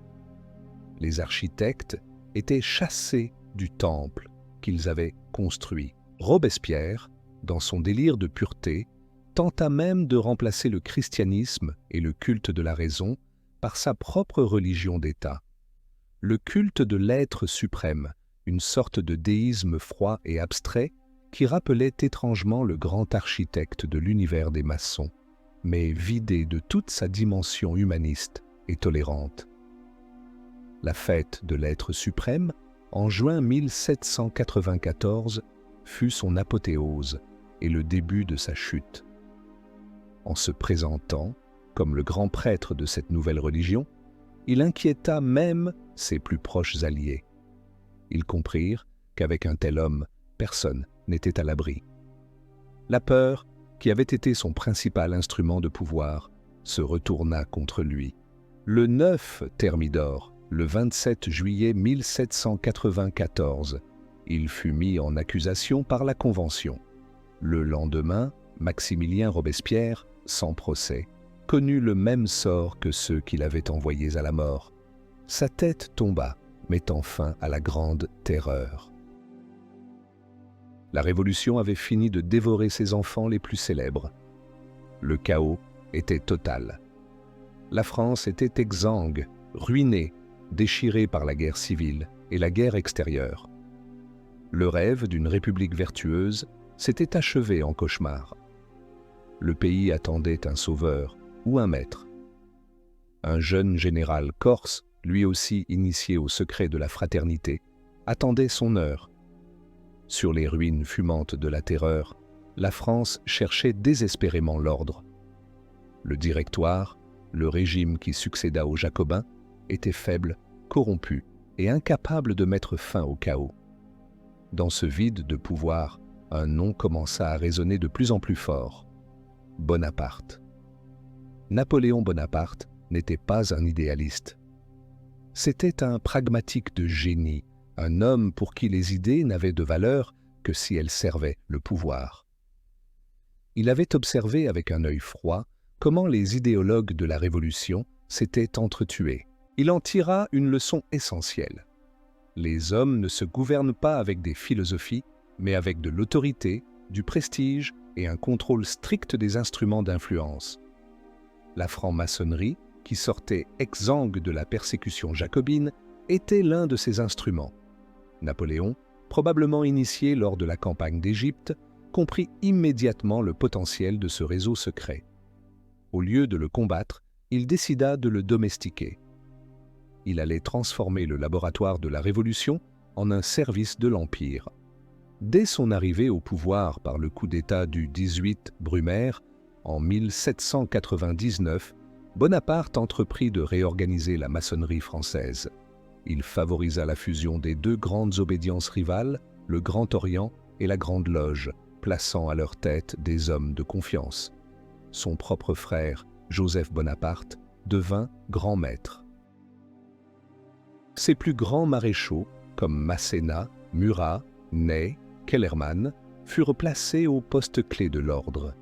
Les architectes étaient chassés du temple qu'ils avaient construit. Robespierre, dans son délire de pureté, tenta même de remplacer le christianisme et le culte de la raison par sa propre religion d'État. Le culte de l'être suprême, une sorte de déisme froid et abstrait qui rappelait étrangement le grand architecte de l'univers des maçons, mais vidé de toute sa dimension humaniste et tolérante. La fête de l'être suprême, en juin 1794, fut son apothéose et le début de sa chute. En se présentant comme le grand prêtre de cette nouvelle religion, il inquiéta même ses plus proches alliés. Ils comprirent qu'avec un tel homme, personne n'était à l'abri. La peur, qui avait été son principal instrument de pouvoir, se retourna contre lui. Le 9 Thermidor, le 27 juillet 1794, il fut mis en accusation par la Convention. Le lendemain, Maximilien Robespierre, sans procès, connut le même sort que ceux qui l'avaient envoyé à la mort. Sa tête tomba, mettant fin à la Grande Terreur. La Révolution avait fini de dévorer ses enfants les plus célèbres. Le chaos était total. La France était exsangue, ruinée, déchirée par la guerre civile et la guerre extérieure. Le rêve d'une république vertueuse s'était achevé en cauchemar. Le pays attendait un sauveur ou un maître. Un jeune général corse, lui aussi initié au secret de la fraternité, attendait son heure. Sur les ruines fumantes de la terreur, la France cherchait désespérément l'ordre. Le Directoire, le régime qui succéda aux Jacobins, était faible, corrompu et incapable de mettre fin au chaos. Dans ce vide de pouvoir, un nom commença à résonner de plus en plus fort. Bonaparte. Napoléon Bonaparte n'était pas un idéaliste. C'était un pragmatique de génie, un homme pour qui les idées n'avaient de valeur que si elles servaient le pouvoir. Il avait observé avec un œil froid comment les idéologues de la Révolution s'étaient entretués. Il en tira une leçon essentielle. Les hommes ne se gouvernent pas avec des philosophies, mais avec de l'autorité, du prestige et un contrôle strict des instruments d'influence. La franc-maçonnerie, qui sortait exsangue de la persécution jacobine, était l'un de ces instruments. Napoléon, probablement initié lors de la campagne d'Égypte, comprit immédiatement le potentiel de ce réseau secret. Au lieu de le combattre, il décida de le domestiquer. Il allait transformer le laboratoire de la Révolution en un service de l'Empire. Dès son arrivée au pouvoir par le coup d'État du 18 Brumaire, en 1799, Bonaparte entreprit de réorganiser la maçonnerie française. Il favorisa la fusion des deux grandes obédiences rivales, le Grand Orient et la Grande Loge, plaçant à leur tête des hommes de confiance. Son propre frère, Joseph Bonaparte, devint grand maître. Ses plus grands maréchaux, comme Masséna, Murat, Ney, Kellermann, furent placés aux postes clés de l'ordre.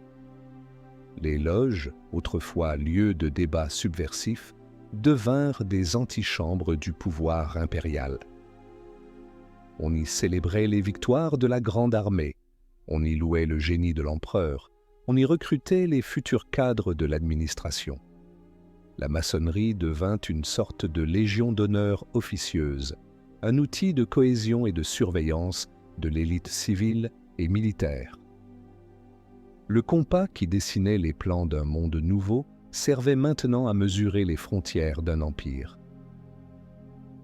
Les loges, autrefois lieux de débats subversifs, devinrent des antichambres du pouvoir impérial. On y célébrait les victoires de la grande armée, on y louait le génie de l'empereur, on y recrutait les futurs cadres de l'administration. La maçonnerie devint une sorte de légion d'honneur officieuse, un outil de cohésion et de surveillance de l'élite civile et militaire. Le compas qui dessinait les plans d'un monde nouveau servait maintenant à mesurer les frontières d'un empire.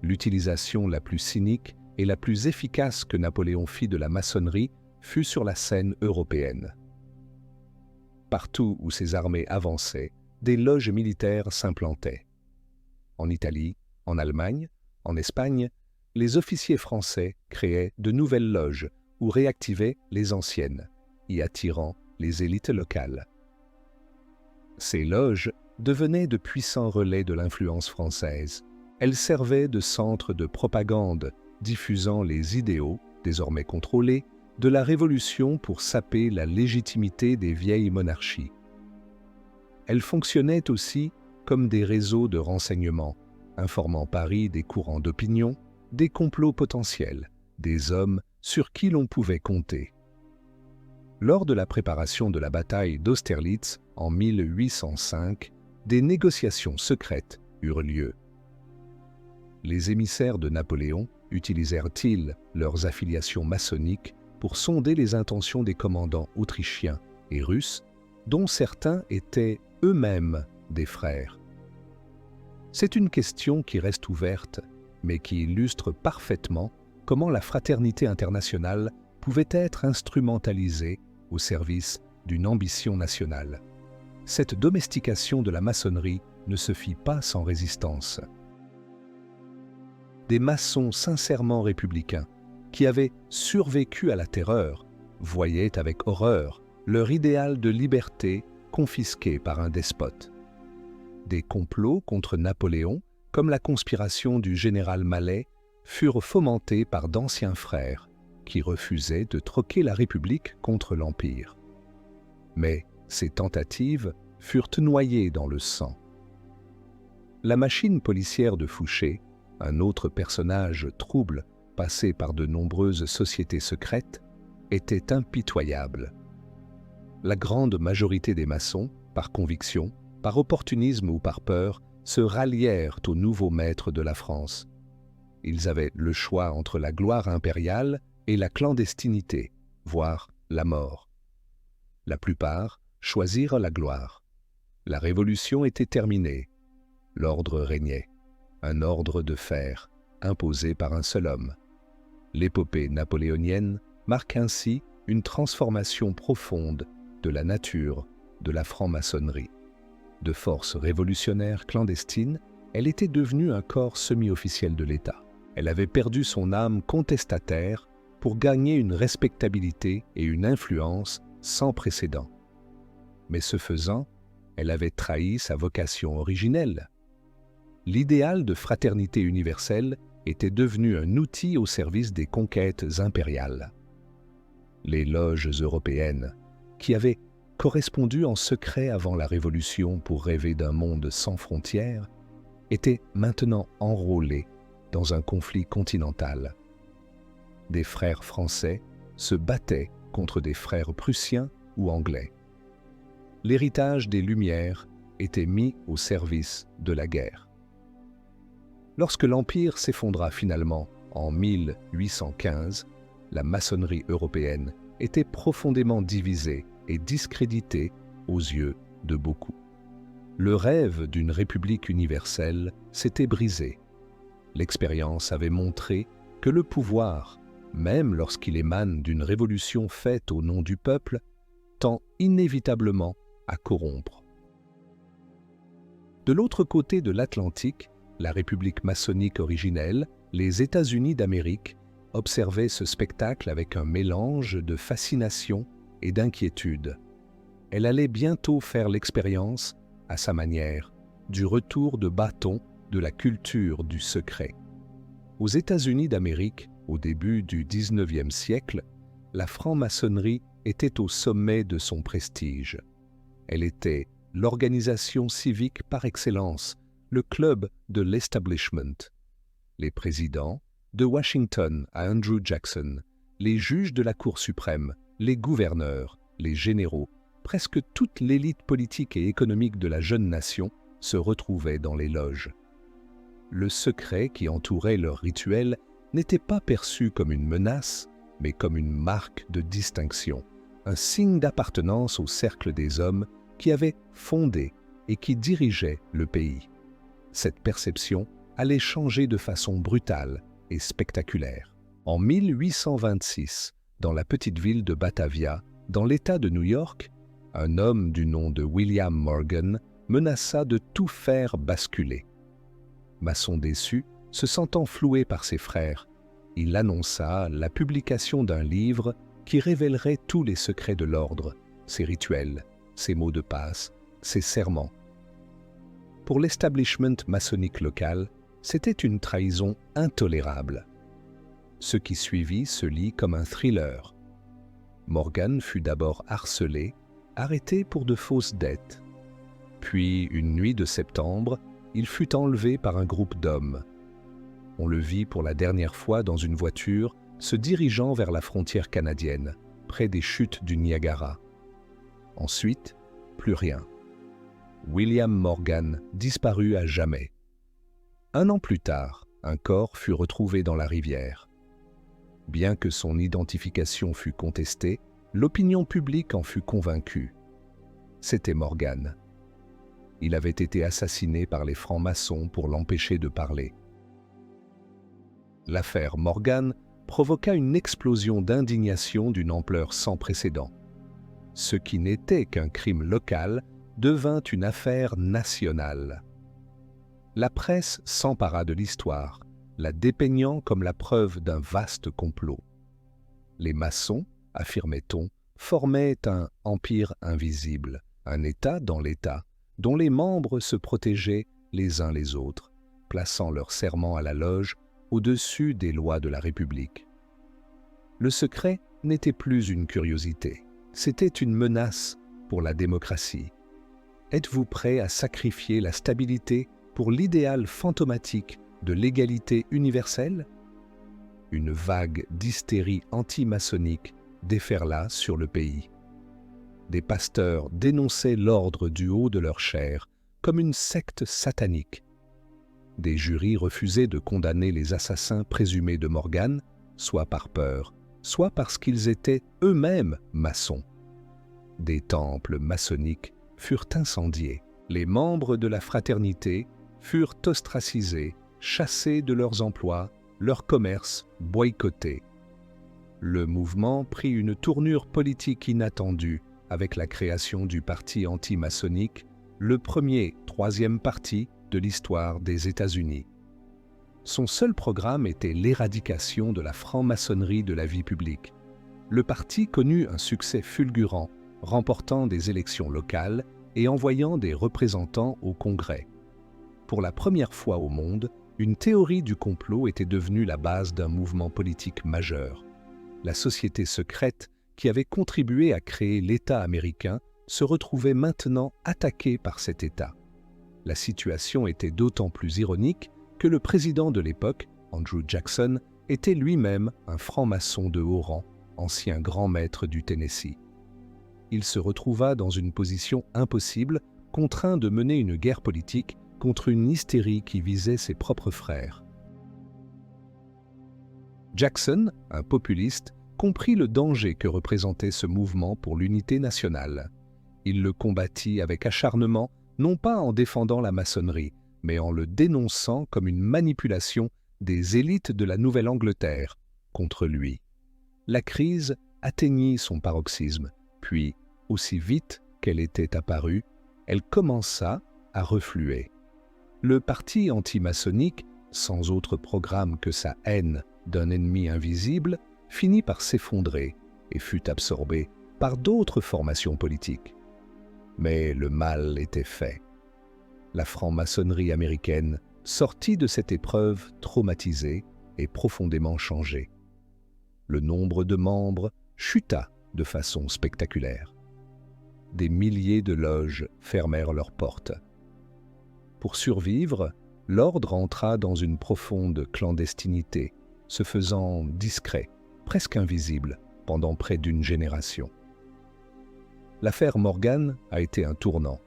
L'utilisation la plus cynique et la plus efficace que Napoléon fit de la maçonnerie fut sur la scène européenne. Partout où ses armées avançaient, des loges militaires s'implantaient. En Italie, en Allemagne, en Espagne, les officiers français créaient de nouvelles loges ou réactivaient les anciennes, y attirant les élites locales. Ces loges devenaient de puissants relais de l'influence française. Elles servaient de centres de propagande, diffusant les idéaux, désormais contrôlés, de la Révolution pour saper la légitimité des vieilles monarchies. Elles fonctionnaient aussi comme des réseaux de renseignement, informant Paris des courants d'opinion, des complots potentiels, des hommes sur qui l'on pouvait compter. Lors de la préparation de la bataille d'Austerlitz en 1805, des négociations secrètes eurent lieu. Les émissaires de Napoléon utilisèrent-ils leurs affiliations maçonniques pour sonder les intentions des commandants autrichiens et russes, dont certains étaient eux-mêmes des frères? C'est une question qui reste ouverte, mais qui illustre parfaitement comment la fraternité internationale pouvait être instrumentalisée au service d'une ambition nationale. Cette domestication de la maçonnerie ne se fit pas sans résistance. Des maçons sincèrement républicains, qui avaient survécu à la terreur, voyaient avec horreur leur idéal de liberté confisqué par un despote. Des complots contre Napoléon, comme la conspiration du général Mallet, furent fomentés par d'anciens frères, qui refusaient de troquer la République contre l'Empire. Mais ces tentatives furent noyées dans le sang. La machine policière de Fouché, un autre personnage trouble passé par de nombreuses sociétés secrètes, était impitoyable. La grande majorité des maçons, par conviction, par opportunisme ou par peur, se rallièrent au nouveau maître de la France. Ils avaient le choix entre la gloire impériale et la clandestinité, voire la mort. La plupart choisirent la gloire. La révolution était terminée. L'ordre régnait, un ordre de fer, imposé par un seul homme. L'épopée napoléonienne marque ainsi une transformation profonde de la nature de la franc-maçonnerie. De force révolutionnaire clandestine, elle était devenue un corps semi-officiel de l'État. Elle avait perdu son âme contestataire pour gagner une respectabilité et une influence sans précédent. Mais ce faisant, elle avait trahi sa vocation originelle. L'idéal de fraternité universelle était devenu un outil au service des conquêtes impériales. Les loges européennes, qui avaient correspondu en secret avant la Révolution pour rêver d'un monde sans frontières, étaient maintenant enrôlées dans un conflit continental. Des frères français se battaient contre des frères prussiens ou anglais. L'héritage des Lumières était mis au service de la guerre. Lorsque l'Empire s'effondra finalement en 1815, la maçonnerie européenne était profondément divisée et discréditée aux yeux de beaucoup. Le rêve d'une république universelle s'était brisé. L'expérience avait montré que le pouvoir, même lorsqu'il émane d'une révolution faite au nom du peuple, tend inévitablement à corrompre. De l'autre côté de l'Atlantique, la république maçonnique originelle, les États-Unis d'Amérique, observaient ce spectacle avec un mélange de fascination et d'inquiétude. Elle allait bientôt faire l'expérience, à sa manière, du retour de bâton de la culture du secret. Aux États-Unis d'Amérique, au début du XIXe siècle, la franc-maçonnerie était au sommet de son prestige. Elle était l'organisation civique par excellence, le club de l'establishment. Les présidents, de Washington à Andrew Jackson, les juges de la Cour suprême, les gouverneurs, les généraux, presque toute l'élite politique et économique de la jeune nation se retrouvait dans les loges. Le secret qui entourait leur rituel n'était pas perçu comme une menace, mais comme une marque de distinction, un signe d'appartenance au cercle des hommes qui avaient fondé et qui dirigeaient le pays. Cette perception allait changer de façon brutale et spectaculaire. En 1826, dans la petite ville de Batavia, dans l'État de New York, un homme du nom de William Morgan menaça de tout faire basculer. Maçon déçu, se sentant floué par ses frères, il annonça la publication d'un livre qui révélerait tous les secrets de l'ordre, ses rituels, ses mots de passe, ses serments. Pour l'establishment maçonnique local, c'était une trahison intolérable. Ce qui suivit se lit comme un thriller. Morgan fut d'abord harcelé, arrêté pour de fausses dettes. Puis, une nuit de septembre, il fut enlevé par un groupe d'hommes. On le vit pour la dernière fois dans une voiture se dirigeant vers la frontière canadienne, près des chutes du Niagara. Ensuite, plus rien. William Morgan disparut à jamais. 1 an plus tard, un corps fut retrouvé dans la rivière. Bien que son identification fût contestée, l'opinion publique en fut convaincue. C'était Morgan. Il avait été assassiné par les francs-maçons pour l'empêcher de parler. L'affaire Morgan provoqua une explosion d'indignation d'une ampleur sans précédent. Ce qui n'était qu'un crime local devint une affaire nationale. La presse s'empara de l'histoire, la dépeignant comme la preuve d'un vaste complot. Les maçons, affirmait-on, formaient un empire invisible, un État dans l'État, dont les membres se protégeaient les uns les autres, plaçant leur serment à la loge au-dessus des lois de la République. Le secret n'était plus une curiosité, c'était une menace pour la démocratie. Êtes-vous prêt à sacrifier la stabilité pour l'idéal fantomatique de l'égalité universelle? Une vague d'hystérie anti-maçonnique déferla sur le pays. Des pasteurs dénonçaient l'ordre du haut de leur chair comme une secte satanique. Des jurys refusaient de condamner les assassins présumés de Morgan, soit par peur, soit parce qu'ils étaient eux-mêmes maçons. Des temples maçonniques furent incendiés. Les membres de la fraternité furent ostracisés, chassés de leurs emplois, leurs commerces boycottés. Le mouvement prit une tournure politique inattendue avec la création du parti anti-maçonnique, le premier troisième parti de l'histoire des États-Unis. Son seul programme était l'éradication de la franc-maçonnerie de la vie publique. Le parti connut un succès fulgurant, remportant des élections locales et envoyant des représentants au Congrès. Pour la première fois au monde, une théorie du complot était devenue la base d'un mouvement politique majeur. La société secrète qui avait contribué à créer l'État américain se retrouvait maintenant attaquée par cet État. La situation était d'autant plus ironique que le président de l'époque, Andrew Jackson, était lui-même un franc-maçon de haut rang, ancien grand maître du Tennessee. Il se retrouva dans une position impossible, contraint de mener une guerre politique contre une hystérie qui visait ses propres frères. Jackson, un populiste, comprit le danger que représentait ce mouvement pour l'unité nationale. Il le combattit avec acharnement, non pas en défendant la maçonnerie, mais en le dénonçant comme une manipulation des élites de la Nouvelle-Angleterre contre lui. La crise atteignit son paroxysme, puis, aussi vite qu'elle était apparue, elle commença à refluer. Le parti anti-maçonnique, sans autre programme que sa haine d'un ennemi invisible, finit par s'effondrer et fut absorbé par d'autres formations politiques. Mais le mal était fait. La franc-maçonnerie américaine sortit de cette épreuve traumatisée et profondément changée. Le nombre de membres chuta de façon spectaculaire. Des milliers de loges fermèrent leurs portes. Pour survivre, l'ordre entra dans une profonde clandestinité, se faisant discret, presque invisible, pendant près d'une génération. L'affaire Morgan a été un tournant.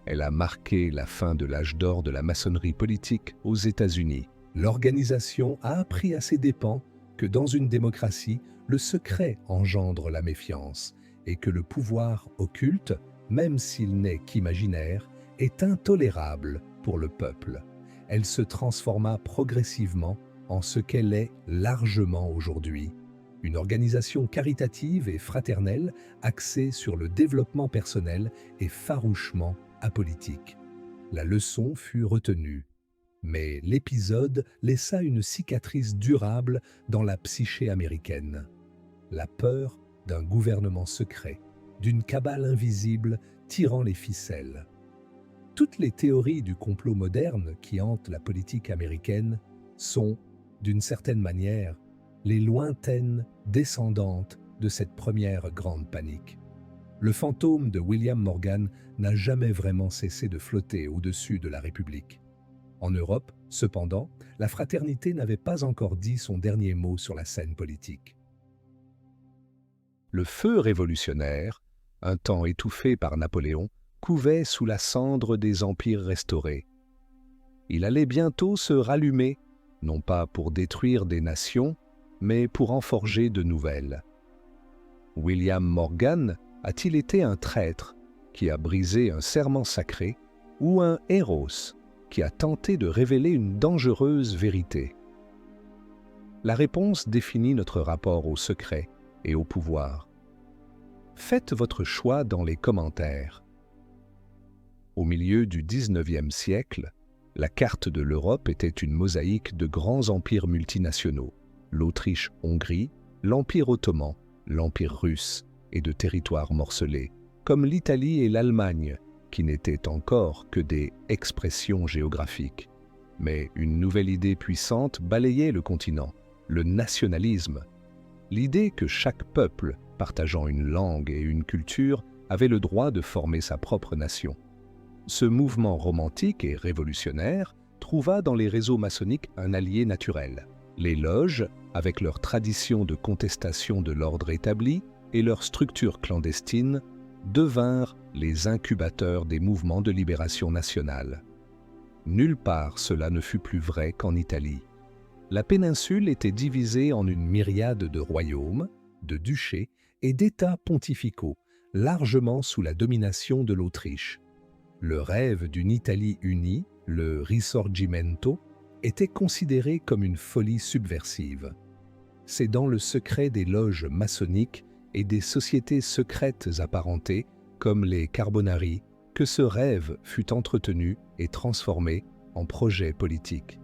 Elle a marqué la fin de l'âge d'or de la maçonnerie politique aux États-Unis. L'organisation a appris à ses dépens que dans une démocratie, le secret engendre la méfiance et que le pouvoir occulte, même s'il n'est qu'imaginaire, est intolérable pour le peuple. Elle se transforma progressivement en ce qu'elle est largement aujourd'hui. Une organisation caritative et fraternelle axée sur le développement personnel et farouchement apolitique. La leçon fut retenue, mais l'épisode laissa une cicatrice durable dans la psyché américaine. La peur d'un gouvernement secret, d'une cabale invisible tirant les ficelles. Toutes les théories du complot moderne qui hantent la politique américaine sont, d'une certaine manière, les lointaines descendantes de cette première grande panique. Le fantôme de William Morgan n'a jamais vraiment cessé de flotter au-dessus de la République. En Europe, cependant, la fraternité n'avait pas encore dit son dernier mot sur la scène politique. Le feu révolutionnaire, un temps étouffé par Napoléon, couvait sous la cendre des empires restaurés. Il allait bientôt se rallumer, non pas pour détruire des nations, mais pour en forger de nouvelles. William Morgan a-t-il été un traître qui a brisé un serment sacré ou un héros qui a tenté de révéler une dangereuse vérité? La réponse définit notre rapport au secret et au pouvoir. Faites votre choix dans les commentaires. Au milieu du XIXe siècle, la carte de l'Europe était une mosaïque de grands empires multinationaux, l'Autriche-Hongrie, l'Empire ottoman, l'Empire russe et de territoires morcelés, comme l'Italie et l'Allemagne, qui n'étaient encore que des expressions géographiques. Mais une nouvelle idée puissante balayait le continent, le nationalisme. L'idée que chaque peuple, partageant une langue et une culture, avait le droit de former sa propre nation. Ce mouvement romantique et révolutionnaire trouva dans les réseaux maçonniques un allié naturel. Les loges, avec leur tradition de contestation de l'ordre établi et leur structure clandestine, devinrent les incubateurs des mouvements de libération nationale. Nulle part cela ne fut plus vrai qu'en Italie. La péninsule était divisée en une myriade de royaumes, de duchés et d'États pontificaux, largement sous la domination de l'Autriche. Le rêve d'une Italie unie, le Risorgimento, était considéré comme une folie subversive. C'est dans le secret des loges maçonniques et des sociétés secrètes apparentées, comme les Carbonari, que ce rêve fut entretenu et transformé en projet politique.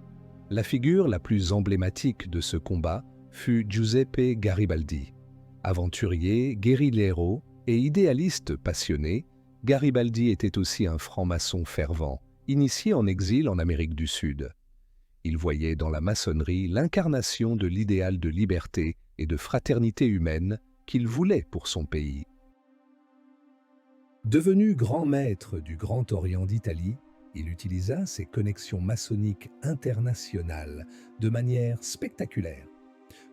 La figure la plus emblématique de ce combat fut Giuseppe Garibaldi. Aventurier, guérillero et idéaliste passionné, Garibaldi était aussi un franc-maçon fervent, initié en exil en Amérique du Sud. Il voyait dans la maçonnerie l'incarnation de l'idéal de liberté et de fraternité humaine qu'il voulait pour son pays. Devenu grand maître du Grand Orient d'Italie, il utilisa ses connexions maçonniques internationales de manière spectaculaire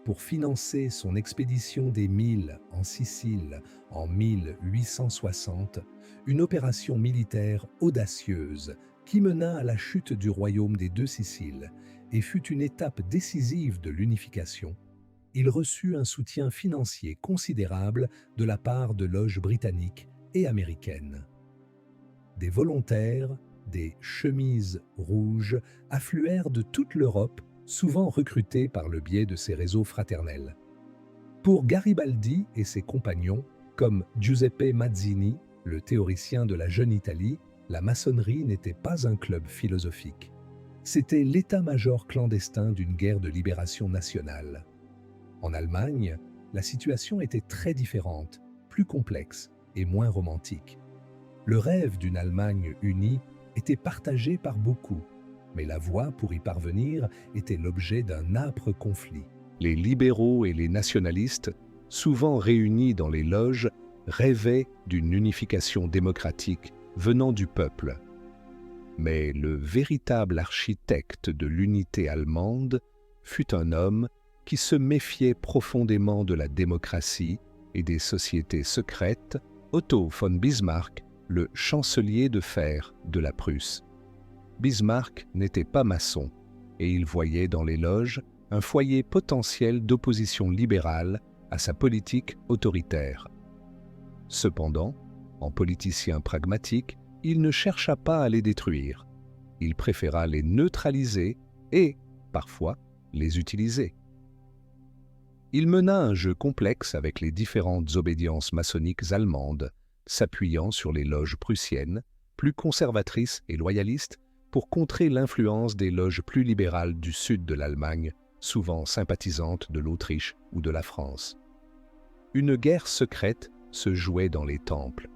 pour financer son expédition des Mille en Sicile en 1860, une opération militaire audacieuse qui mena à la chute du royaume des deux Siciles et fut une étape décisive de l'unification. Il reçut un soutien financier considérable de la part de loges britanniques et américaines. Des volontaires, des chemises rouges affluèrent de toute l'Europe, souvent recrutés par le biais de ces réseaux fraternels. Pour Garibaldi et ses compagnons, comme Giuseppe Mazzini, le théoricien de la jeune Italie, la maçonnerie n'était pas un club philosophique. C'était l'état-major clandestin d'une guerre de libération nationale. En Allemagne, la situation était très différente, plus complexe et moins romantique. Le rêve d'une Allemagne unie était partagé par beaucoup, mais la voie pour y parvenir était l'objet d'un âpre conflit. Les libéraux et les nationalistes, souvent réunis dans les loges, rêvaient d'une unification démocratique venant du peuple. Mais le véritable architecte de l'unité allemande fut un homme qui se méfiait profondément de la démocratie et des sociétés secrètes, Otto von Bismarck, le chancelier de fer de la Prusse. Bismarck n'était pas maçon et il voyait dans les loges un foyer potentiel d'opposition libérale à sa politique autoritaire. Cependant, en politicien pragmatique, il ne chercha pas à les détruire. Il préféra les neutraliser et, parfois, les utiliser. Il mena un jeu complexe avec les différentes obédiences maçonniques allemandes, s'appuyant sur les loges prussiennes, plus conservatrices et loyalistes, pour contrer l'influence des loges plus libérales du sud de l'Allemagne, souvent sympathisantes de l'Autriche ou de la France. Une guerre secrète se jouait dans les temples.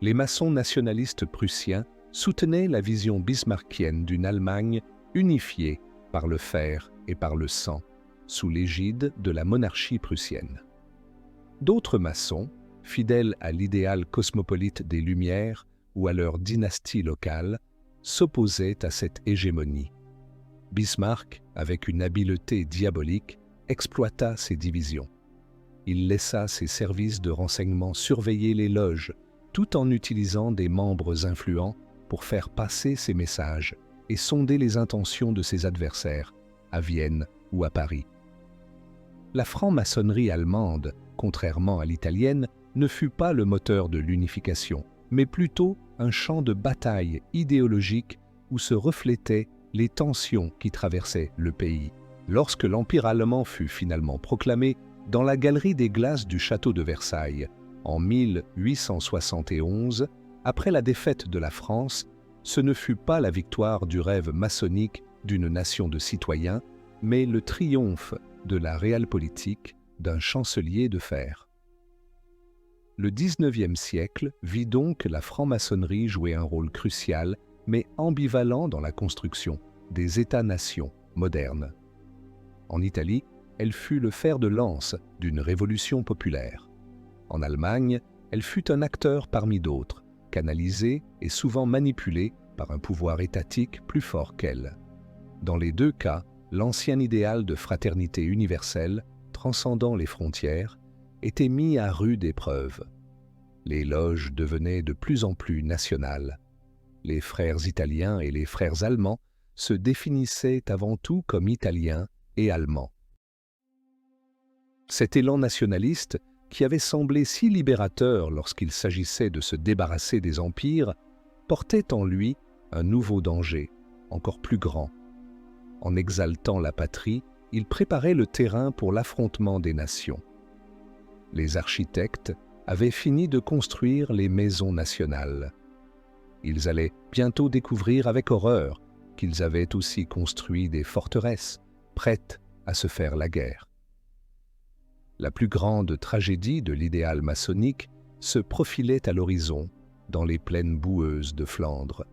Les maçons nationalistes prussiens soutenaient la vision bismarckienne d'une Allemagne unifiée par le fer et par le sang, sous l'égide de la monarchie prussienne. D'autres maçons, fidèles à l'idéal cosmopolite des Lumières ou à leur dynastie locale, s'opposaient à cette hégémonie. Bismarck, avec une habileté diabolique, exploita ces divisions. Il laissa ses services de renseignement surveiller les loges, tout en utilisant des membres influents pour faire passer ses messages et sonder les intentions de ses adversaires, à Vienne ou à Paris. La franc-maçonnerie allemande, contrairement à l'italienne, ne fut pas le moteur de l'unification, mais plutôt un champ de bataille idéologique où se reflétaient les tensions qui traversaient le pays. Lorsque l'Empire allemand fut finalement proclamé, dans la galerie des glaces du château de Versailles, en 1871, après la défaite de la France, ce ne fut pas la victoire du rêve maçonnique d'une nation de citoyens, mais le triomphe de la realpolitik d'un chancelier de fer. Le XIXe siècle vit donc la franc-maçonnerie jouer un rôle crucial, mais ambivalent dans la construction des États-nations modernes. En Italie, elle fut le fer de lance d'une révolution populaire. En Allemagne, elle fut un acteur parmi d'autres, canalisé et souvent manipulé par un pouvoir étatique plus fort qu'elle. Dans les deux cas, l'ancien idéal de fraternité universelle, transcendant les frontières, était mis à rude épreuve. Les loges devenaient de plus en plus nationales. Les frères italiens et les frères allemands se définissaient avant tout comme italiens et allemands. Cet élan nationaliste, qui avait semblé si libérateur lorsqu'il s'agissait de se débarrasser des empires, portait en lui un nouveau danger, encore plus grand. En exaltant la patrie, il préparait le terrain pour l'affrontement des nations. Les architectes avaient fini de construire les maisons nationales. Ils allaient bientôt découvrir avec horreur qu'ils avaient aussi construit des forteresses, prêtes à se faire la guerre. La plus grande tragédie de l'idéal maçonnique se profilait à l'horizon, dans les plaines boueuses de Flandre.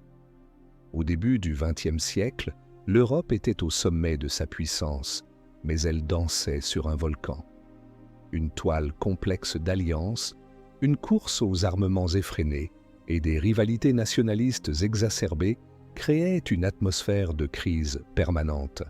Au début du XXe siècle, l'Europe était au sommet de sa puissance, mais elle dansait sur un volcan. Une toile complexe d'alliances, une course aux armements effrénés et des rivalités nationalistes exacerbées créaient une atmosphère de crise permanente.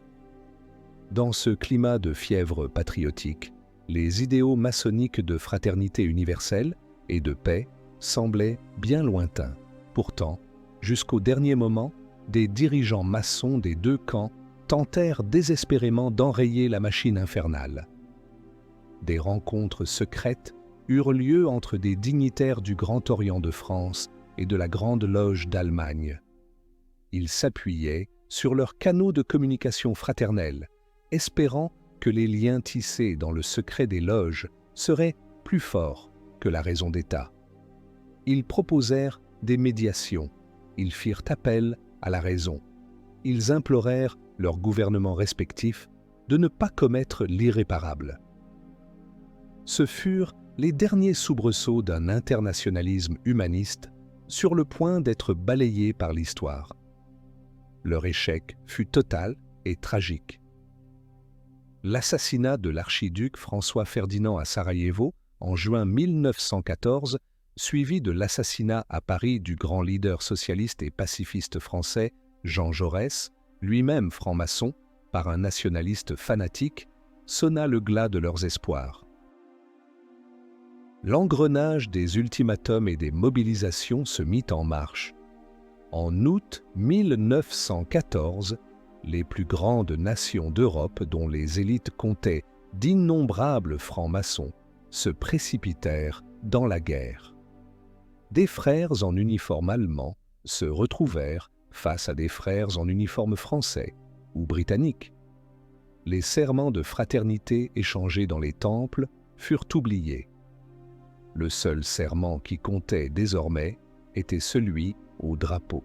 Dans ce climat de fièvre patriotique, les idéaux maçonniques de fraternité universelle et de paix semblaient bien lointains. Pourtant, jusqu'au dernier moment, des dirigeants maçons des deux camps tentèrent désespérément d'enrayer la machine infernale. Des rencontres secrètes eurent lieu entre des dignitaires du Grand Orient de France et de la Grande Loge d'Allemagne. Ils s'appuyaient sur leurs canaux de communication fraternelle, espérant que les liens tissés dans le secret des loges seraient plus forts que la raison d'État. Ils proposèrent des médiations, ils firent appel à la raison. Ils implorèrent leurs gouvernements respectifs de ne pas commettre l'irréparable. Ce furent les derniers soubresauts d'un internationalisme humaniste sur le point d'être balayé par l'histoire. Leur échec fut total et tragique. L'assassinat de l'archiduc François-Ferdinand à Sarajevo en juin 1914, suivi de l'assassinat à Paris du grand leader socialiste et pacifiste français Jean Jaurès, lui-même franc-maçon, par un nationaliste fanatique, sonna le glas de leurs espoirs. L'engrenage des ultimatums et des mobilisations se mit en marche. En août 1914, les plus grandes nations d'Europe, dont les élites comptaient d'innombrables francs-maçons, se précipitèrent dans la guerre. Des frères en uniforme allemand se retrouvèrent face à des frères en uniforme français ou britannique. Les serments de fraternité échangés dans les temples furent oubliés. Le seul serment qui comptait désormais était celui au drapeau.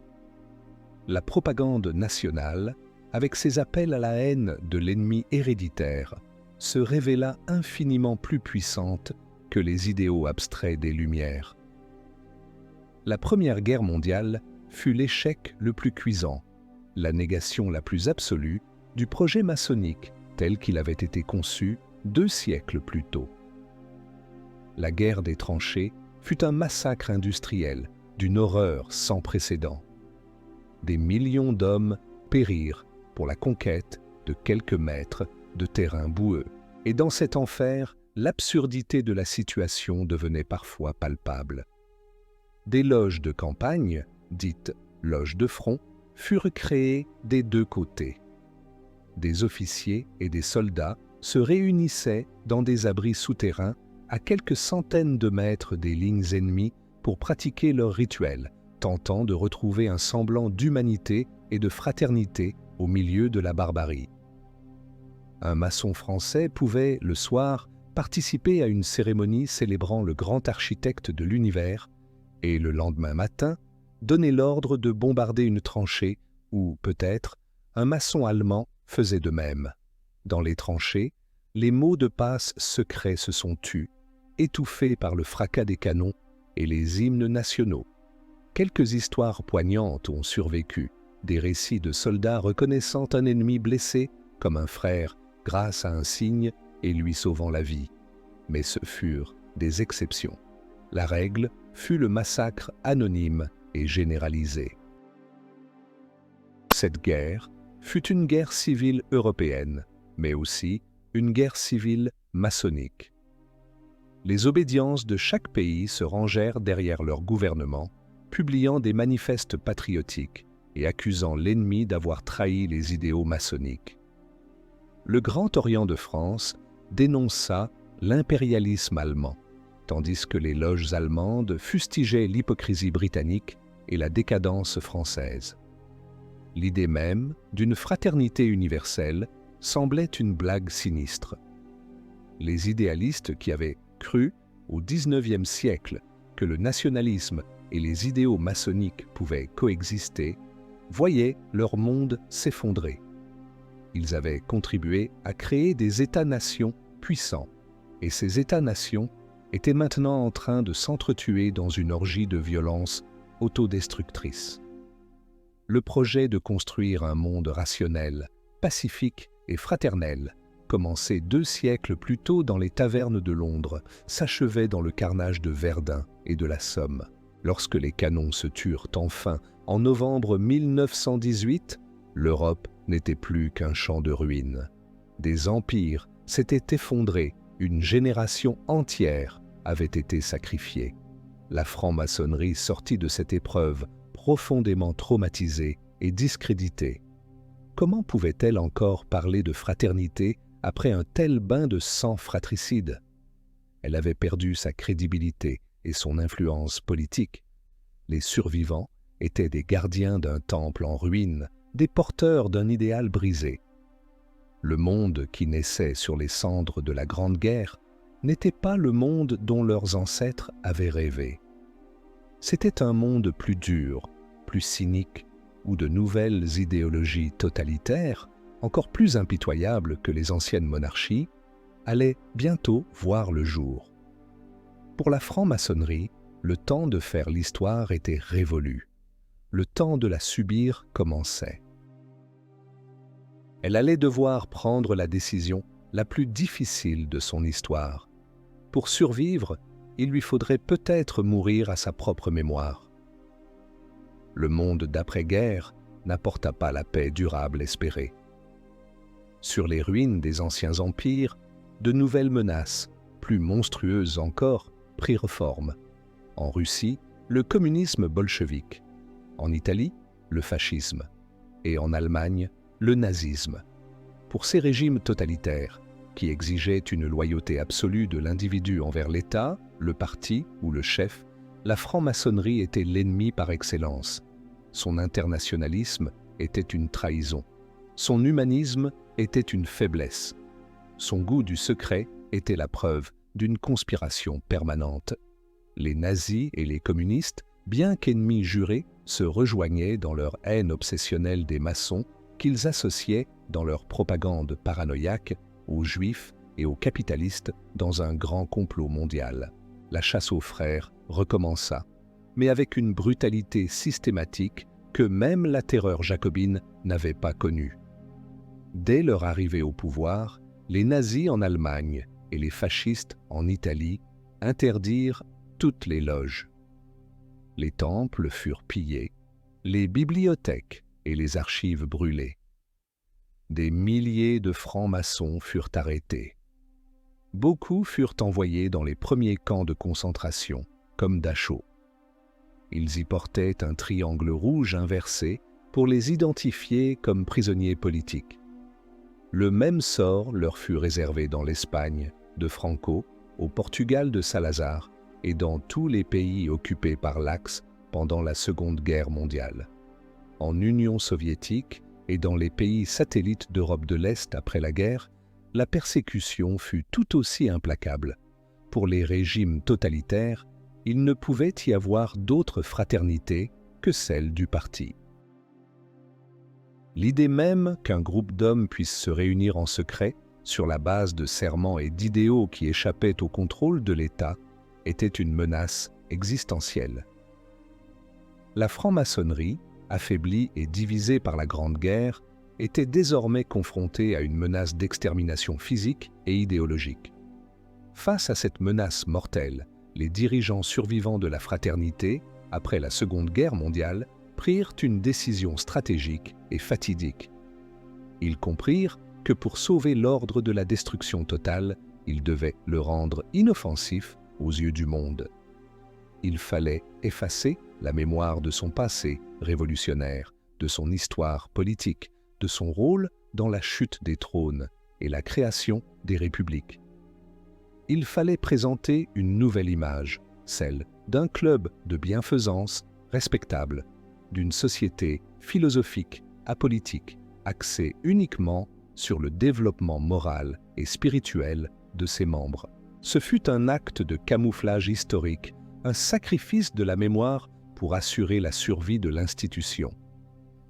La propagande nationale, avec ses appels à la haine de l'ennemi héréditaire, se révéla infiniment plus puissante que les idéaux abstraits des Lumières. La Première Guerre mondiale fut l'échec le plus cuisant, la négation la plus absolue du projet maçonnique tel qu'il avait été conçu 2 siècles plus tôt. La guerre des tranchées fut un massacre industriel d'une horreur sans précédent. Des millions d'hommes périrent pour la conquête de quelques mètres de terrain boueux. Et dans cet enfer, l'absurdité de la situation devenait parfois palpable. Des loges de campagne, dites loges de front, furent créées des deux côtés. Des officiers et des soldats se réunissaient dans des abris souterrains à quelques centaines de mètres des lignes ennemies pour pratiquer leurs rituels, tentant de retrouver un semblant d'humanité et de fraternité au milieu de la barbarie. Un maçon français pouvait, le soir, participer à une cérémonie célébrant le grand architecte de l'univers et le lendemain matin, donner l'ordre de bombarder une tranchée où, peut-être, un maçon allemand faisait de même. Dans les tranchées, les mots de passe secrets se sont tus, étouffés par le fracas des canons et les hymnes nationaux. Quelques histoires poignantes ont survécu, des récits de soldats reconnaissant un ennemi blessé comme un frère grâce à un signe et lui sauvant la vie. Mais ce furent des exceptions. La règle fut le massacre anonyme et généralisé. Cette guerre fut une guerre civile européenne, mais aussi une guerre civile maçonnique. Les obédiences de chaque pays se rangèrent derrière leur gouvernement, publiant des manifestes patriotiques et accusant l'ennemi d'avoir trahi les idéaux maçonniques. Le Grand Orient de France dénonça l'impérialisme allemand, tandis que les loges allemandes fustigeaient l'hypocrisie britannique et la décadence française. L'idée même d'une fraternité universelle semblait une blague sinistre. Les idéalistes qui avaient cru au XIXe siècle que le nationalisme et les idéaux maçonniques pouvaient coexister, voyaient leur monde s'effondrer. Ils avaient contribué à créer des États-nations puissants, et ces États-nations étaient maintenant en train de s'entretuer dans une orgie de violence autodestructrice. Le projet de construire un monde rationnel, pacifique et fraternel, commencé 2 siècles plus tôt dans les tavernes de Londres, s'achevait dans le carnage de Verdun et de la Somme. Lorsque les canons se turent enfin en novembre 1918, l'Europe n'était plus qu'un champ de ruines. Des empires s'étaient effondrés, une génération entière avait été sacrifiée. La franc-maçonnerie sortit de cette épreuve profondément traumatisée et discréditée. Comment pouvait-elle encore parler de fraternité après un tel bain de sang fratricide? Elle avait perdu sa crédibilité et son influence politique. Les survivants étaient des gardiens d'un temple en ruine, des porteurs d'un idéal brisé. Le monde qui naissait sur les cendres de la Grande Guerre n'était pas le monde dont leurs ancêtres avaient rêvé. C'était un monde plus dur, plus cynique, où de nouvelles idéologies totalitaires, encore plus impitoyables que les anciennes monarchies, allaient bientôt voir le jour. Pour la franc-maçonnerie, le temps de faire l'histoire était révolu. Le temps de la subir commençait. Elle allait devoir prendre la décision la plus difficile de son histoire. Pour survivre, il lui faudrait peut-être mourir à sa propre mémoire. Le monde d'après-guerre n'apporta pas la paix durable espérée. Sur les ruines des anciens empires, de nouvelles menaces, plus monstrueuses encore, prirent forme. En Russie, le communisme bolchevique. En Italie, le fascisme. Et en Allemagne, le nazisme. Pour ces régimes totalitaires, qui exigeaient une loyauté absolue de l'individu envers l'État, le parti ou le chef, la franc-maçonnerie était l'ennemi par excellence. Son internationalisme était une trahison. Son humanisme était une faiblesse. Son goût du secret était la preuve d'une conspiration permanente. Les nazis et les communistes, bien qu'ennemis jurés, se rejoignaient dans leur haine obsessionnelle des maçons qu'ils associaient dans leur propagande paranoïaque aux juifs et aux capitalistes dans un grand complot mondial. La chasse aux frères recommença, mais avec une brutalité systématique que même la terreur jacobine n'avait pas connue. Dès leur arrivée au pouvoir, les nazis en Allemagne et les fascistes en Italie interdirent toutes les loges. Les temples furent pillés, les bibliothèques et les archives brûlées. Des milliers de francs-maçons furent arrêtés. Beaucoup furent envoyés dans les premiers camps de concentration, comme Dachau. Ils y portaient un triangle rouge inversé pour les identifier comme prisonniers politiques. Le même sort leur fut réservé dans l'Espagne de Franco, au Portugal de Salazar et dans tous les pays occupés par l'Axe pendant la Seconde Guerre mondiale. En Union soviétique et dans les pays satellites d'Europe de l'Est après la guerre, la persécution fut tout aussi implacable. Pour les régimes totalitaires, il ne pouvait y avoir d'autre fraternité que celle du parti. L'idée même qu'un groupe d'hommes puisse se réunir en secret, sur la base de serments et d'idéaux qui échappaient au contrôle de l'État, était une menace existentielle. La franc-maçonnerie, affaiblie et divisée par la Grande Guerre, était désormais confrontée à une menace d'extermination physique et idéologique. Face à cette menace mortelle, les dirigeants survivants de la fraternité, après la Seconde Guerre mondiale, prirent une décision stratégique et fatidique. Ils comprirent que pour sauver l'ordre de la destruction totale, ils devaient le rendre inoffensif aux yeux du monde. Il fallait effacer la mémoire de son passé révolutionnaire, de son histoire politique, de son rôle dans la chute des trônes et la création des républiques. Il fallait présenter une nouvelle image, celle d'un club de bienfaisance respectable, d'une société philosophique, apolitique, axée uniquement sur le développement moral et spirituel de ses membres. Ce fut un acte de camouflage historique, un sacrifice de la mémoire pour assurer la survie de l'institution.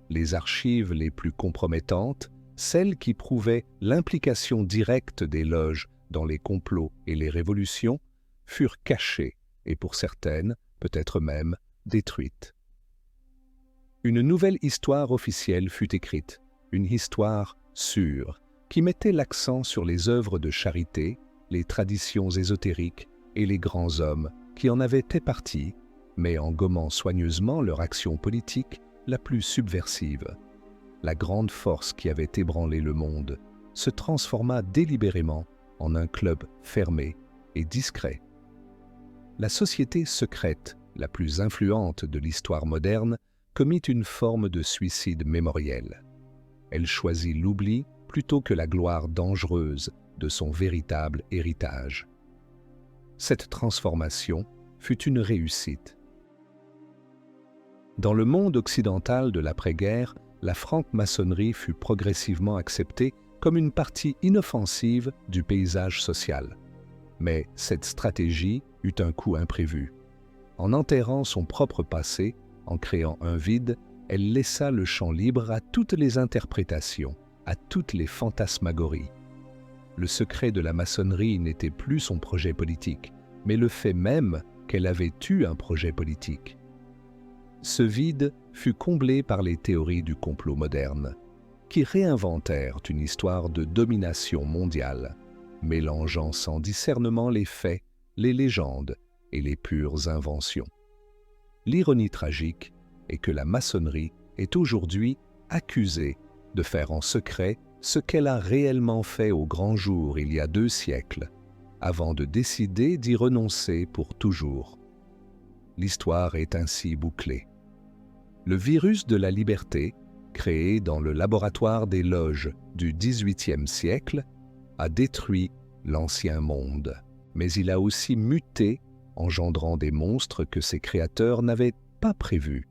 Les archives les plus compromettantes, celles qui prouvaient l'implication directe des loges dans les complots et les révolutions, furent cachées et pour certaines, peut-être même, détruites. Une nouvelle histoire officielle fut écrite, une histoire sûre, qui mettait l'accent sur les œuvres de charité, les traditions ésotériques et les grands hommes qui en avaient été partis, mais en gommant soigneusement leur action politique la plus subversive. La grande force qui avait ébranlé le monde se transforma délibérément en un club fermé et discret. La société secrète, la plus influente de l'histoire moderne, commit une forme de suicide mémoriel. Elle choisit l'oubli plutôt que la gloire dangereuse de son véritable héritage. Cette transformation fut une réussite. Dans le monde occidental de l'après-guerre, la franc-maçonnerie fut progressivement acceptée comme une partie inoffensive du paysage social. Mais cette stratégie eut un coût imprévu. En enterrant son propre passé, en créant un vide, elle laissa le champ libre à toutes les interprétations, à toutes les fantasmagories. Le secret de la maçonnerie n'était plus son projet politique, mais le fait même qu'elle avait eu un projet politique. Ce vide fut comblé par les théories du complot moderne, qui réinventèrent une histoire de domination mondiale, mélangeant sans discernement les faits, les légendes et les pures inventions. L'ironie tragique est que la maçonnerie est aujourd'hui accusée de faire en secret ce qu'elle a réellement fait au grand jour il y a 2 siècles, avant de décider d'y renoncer pour toujours. L'histoire est ainsi bouclée. Le virus de la liberté, créé dans le laboratoire des loges du XVIIIe siècle, a détruit l'ancien monde, mais il a aussi muté, engendrant des monstres que ses créateurs n'avaient pas prévus.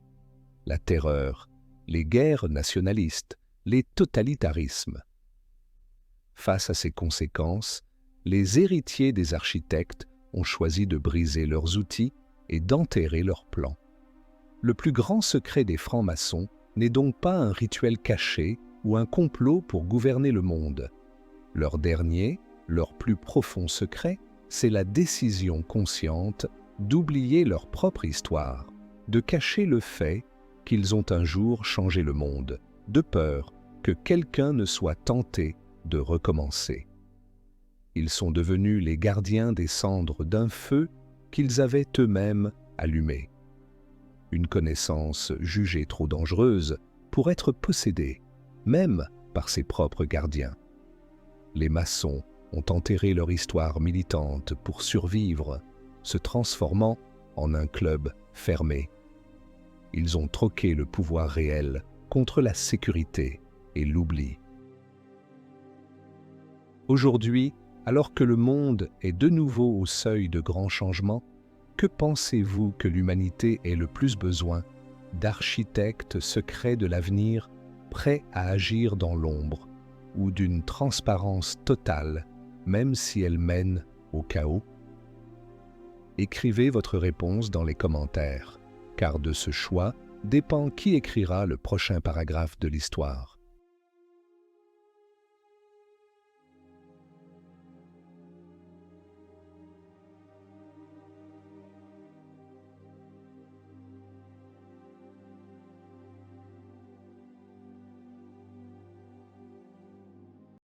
La terreur, les guerres nationalistes, les totalitarismes. Face à ces conséquences, les héritiers des architectes ont choisi de briser leurs outils et d'enterrer leurs plans. Le plus grand secret des francs-maçons n'est donc pas un rituel caché ou un complot pour gouverner le monde. Leur dernier, leur plus profond secret, c'est la décision consciente d'oublier leur propre histoire, de cacher le fait qu'ils ont un jour changé le monde, de peur que quelqu'un ne soit tenté de recommencer. Ils sont devenus les gardiens des cendres d'un feu qu'ils avaient eux-mêmes allumé. Une connaissance jugée trop dangereuse pour être possédée, même par ses propres gardiens. Les maçons ont enterré leur histoire militante pour survivre, se transformant en un club fermé. Ils ont troqué le pouvoir réel contre la sécurité et l'oubli. Aujourd'hui, alors que le monde est de nouveau au seuil de grands changements, que pensez-vous que l'humanité ait le plus besoin? D'architectes secrets de l'avenir, prêts à agir dans l'ombre, ou d'une transparence totale, même si elle mène au chaos? Écrivez votre réponse dans les commentaires, car de ce choix dépend qui écrira le prochain paragraphe de l'histoire.